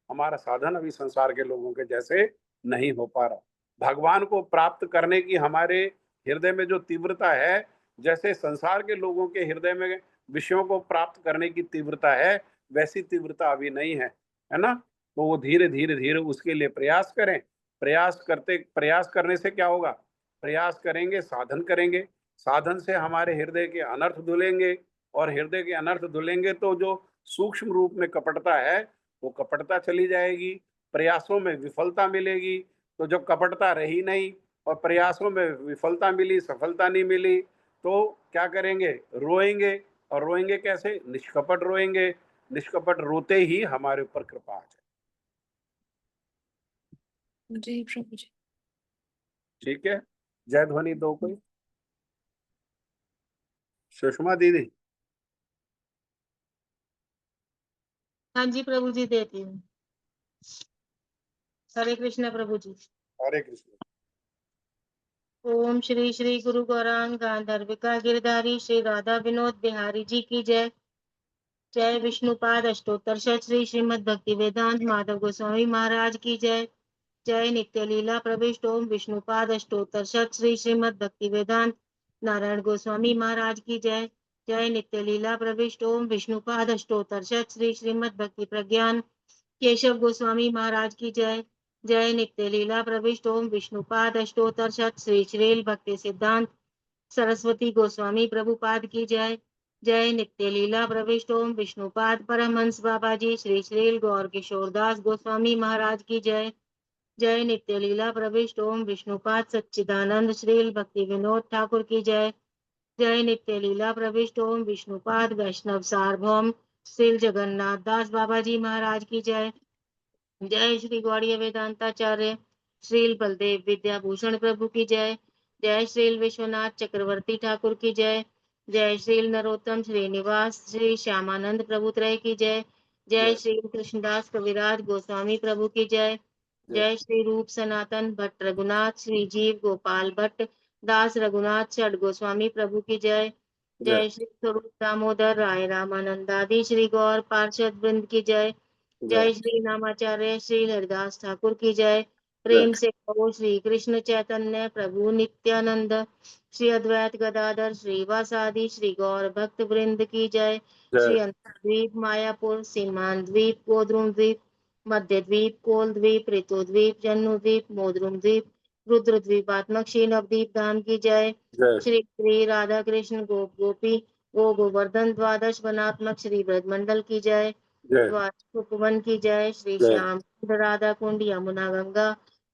A: हमारा साधन अभी संसार के लोगों के जैसे नहीं हो पा रहा। भगवान को प्राप्त करने की हमारे हृदय में जो तीव्रता है, जैसे संसार के लोगों के हृदय में विषयों को प्राप्त करने की तीव्रता है, वैसी तीव्रता अभी नहीं है ना। तो वो धीरे धीरे धीरे उसके लिए प्रयास करें। प्रयास करने से क्या होगा, प्रयास करेंगे, साधन करेंगे, साधन से हमारे हृदय के अनर्थ धुलेंगे, और हृदय के अनर्थ धुलेंगे तो जो सूक्ष्म रूप में कपटता है वो कपटता चली जाएगी, प्रयासों में विफलता मिलेगी, तो जब कपटता रही नहीं और प्रयासों में विफलता मिली, सफलता नहीं मिली, तो क्या करेंगे? रोएंगे। और रोएंगे कैसे? निष्कपट रोएंगे। निष्कपट रोते ही हमारे ऊपर कृपा आ जाए।
B: जी प्रभु जी।
A: ठीक है, जय ध्वनि दो कोई। सुषमा दीदी।
C: हाँ जी प्रभु जी, देती हूँ। हरे कृष्ण प्रभु जी।
A: हरे कृष्ण।
C: ओम श्री श्री गुरु गौरांग गांधर्विका गिरधारी श्री राधा विनोद बिहारी जी की जय। जय विष्णुपाद अष्टोत्तर शत श्री श्रीमद भक्ति वेदांत माधव गोस्वामी महाराज की जय। जय नित्य लीला प्रविष्ट ओम विष्णुपाद अष्टोत्तर शत श्री श्रीमद भक्ति वेदांत नारायण गोस्वामी महाराज की जय। जय नित्य लीला प्रविष्ट ओम विष्णुपाद अष्टोत्तर शत श्री श्रीमद भक्ति प्रज्ञान केशव गोस्वामी महाराज की जय। जय नित्य लीला प्रविष्ट ओम विष्णुपाद अष्टोत्तर शत श्री श्रील भक्ति सिद्धांत सरस्वती गोस्वामी प्रभुपाद की जय। जय नित्य लीला प्रविष्ट ओम विष्णुपाद परमहंस बाबा जी श्री श्रील गौर किशोरदास गोस्वामी महाराज की जय। जय नित्य लीला प्रविष्ट ओम विष्णुपाद सच्चिदानंद श्रील भक्ति विनोद ठाकुर की जय। जय नित्य लीला प्रविष्ट ओम विष्णुपाद वैष्णव सार्वभौम श्री जगन्नाथ दास बाबा जी महाराज की जय। जय श्री गौड़ीय वेदांताचार्य श्रील बलदेव विद्याभूषण प्रभु की जय। जय श्रील विश्वनाथ चक्रवर्ती ठाकुर की जय। जय श्रील नरोत्तम श्रीनिवास श्री श्यामानंद प्रभु त्रय की जय। जय श्री कृष्णदास कविराज गोस्वामी प्रभु की जय। जय श्री रूप सनातन भट्ट रघुनाथ श्री जीव गोपाल भट्ट दास रघुनाथ षड गोस्वामी प्रभु की जय। जय श्री स्वरूप दामोदर राय रामानंदादि श्री गौर पार्षद वृंद की जय। जय श्री नामाचार्य श्री हरिदास ठाकुर की जय। प्रेम से कहो श्री कृष्ण चैतन्य प्रभु नित्यानंद श्री अद्वैत गदाधर श्रीवासादि श्री गौर भक्त वृंद की जय। श्री द्वीप मायापुर सीमान द्वीप गोद्रुम द्वीप मध्य द्वीप कोल द्वीप ऋतु द्वीप जन्नु द्वीप मोद्रुम द्वीप रुद्र द्वीपात्मक श्री नवदीप धाम की जय। श्री श्री राधा कृष्ण गोप गोपी गो गोवर्धन द्वादश वनात्मक श्री ब्रजमंडल की जय। उपवन की जय। श्री श्याम राधा कुंड यमुना गंगा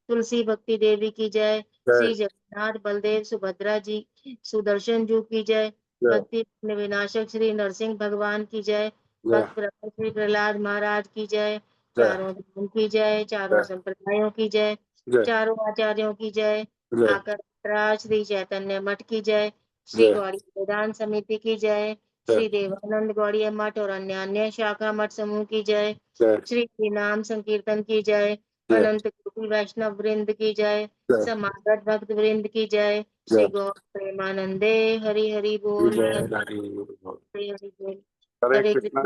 C: तुलसी भक्ति देवी की जय। श्री जगन्नाथ बलदेव सुभद्रा जी सुदर्शन जू की जय। भक्ति विनाशक श्री नरसिंह भगवान की जय। भक्त श्री प्रहलाद महाराज की जय। चारों धाम की जय। चारों संप्रदायों की जय। चारों आचार्यों की जय। आकर श्री चैतन्य मठ की जय। श्री गौड़ी वेदांत समिति की जय। श्री देवानंद गौड़ीय मठ और अन्य शाखा मठ समूह की जय। श्री नाम संकीर्तन की जय। अनंत कोटि वैष्णव वृंद की जय। समागत भक्त वृंद की जय। श्री गौर प्रेमानंदे हरि हरि बोल हरि हरि बोल।
A: हरे
C: हरे
A: कृष्ण।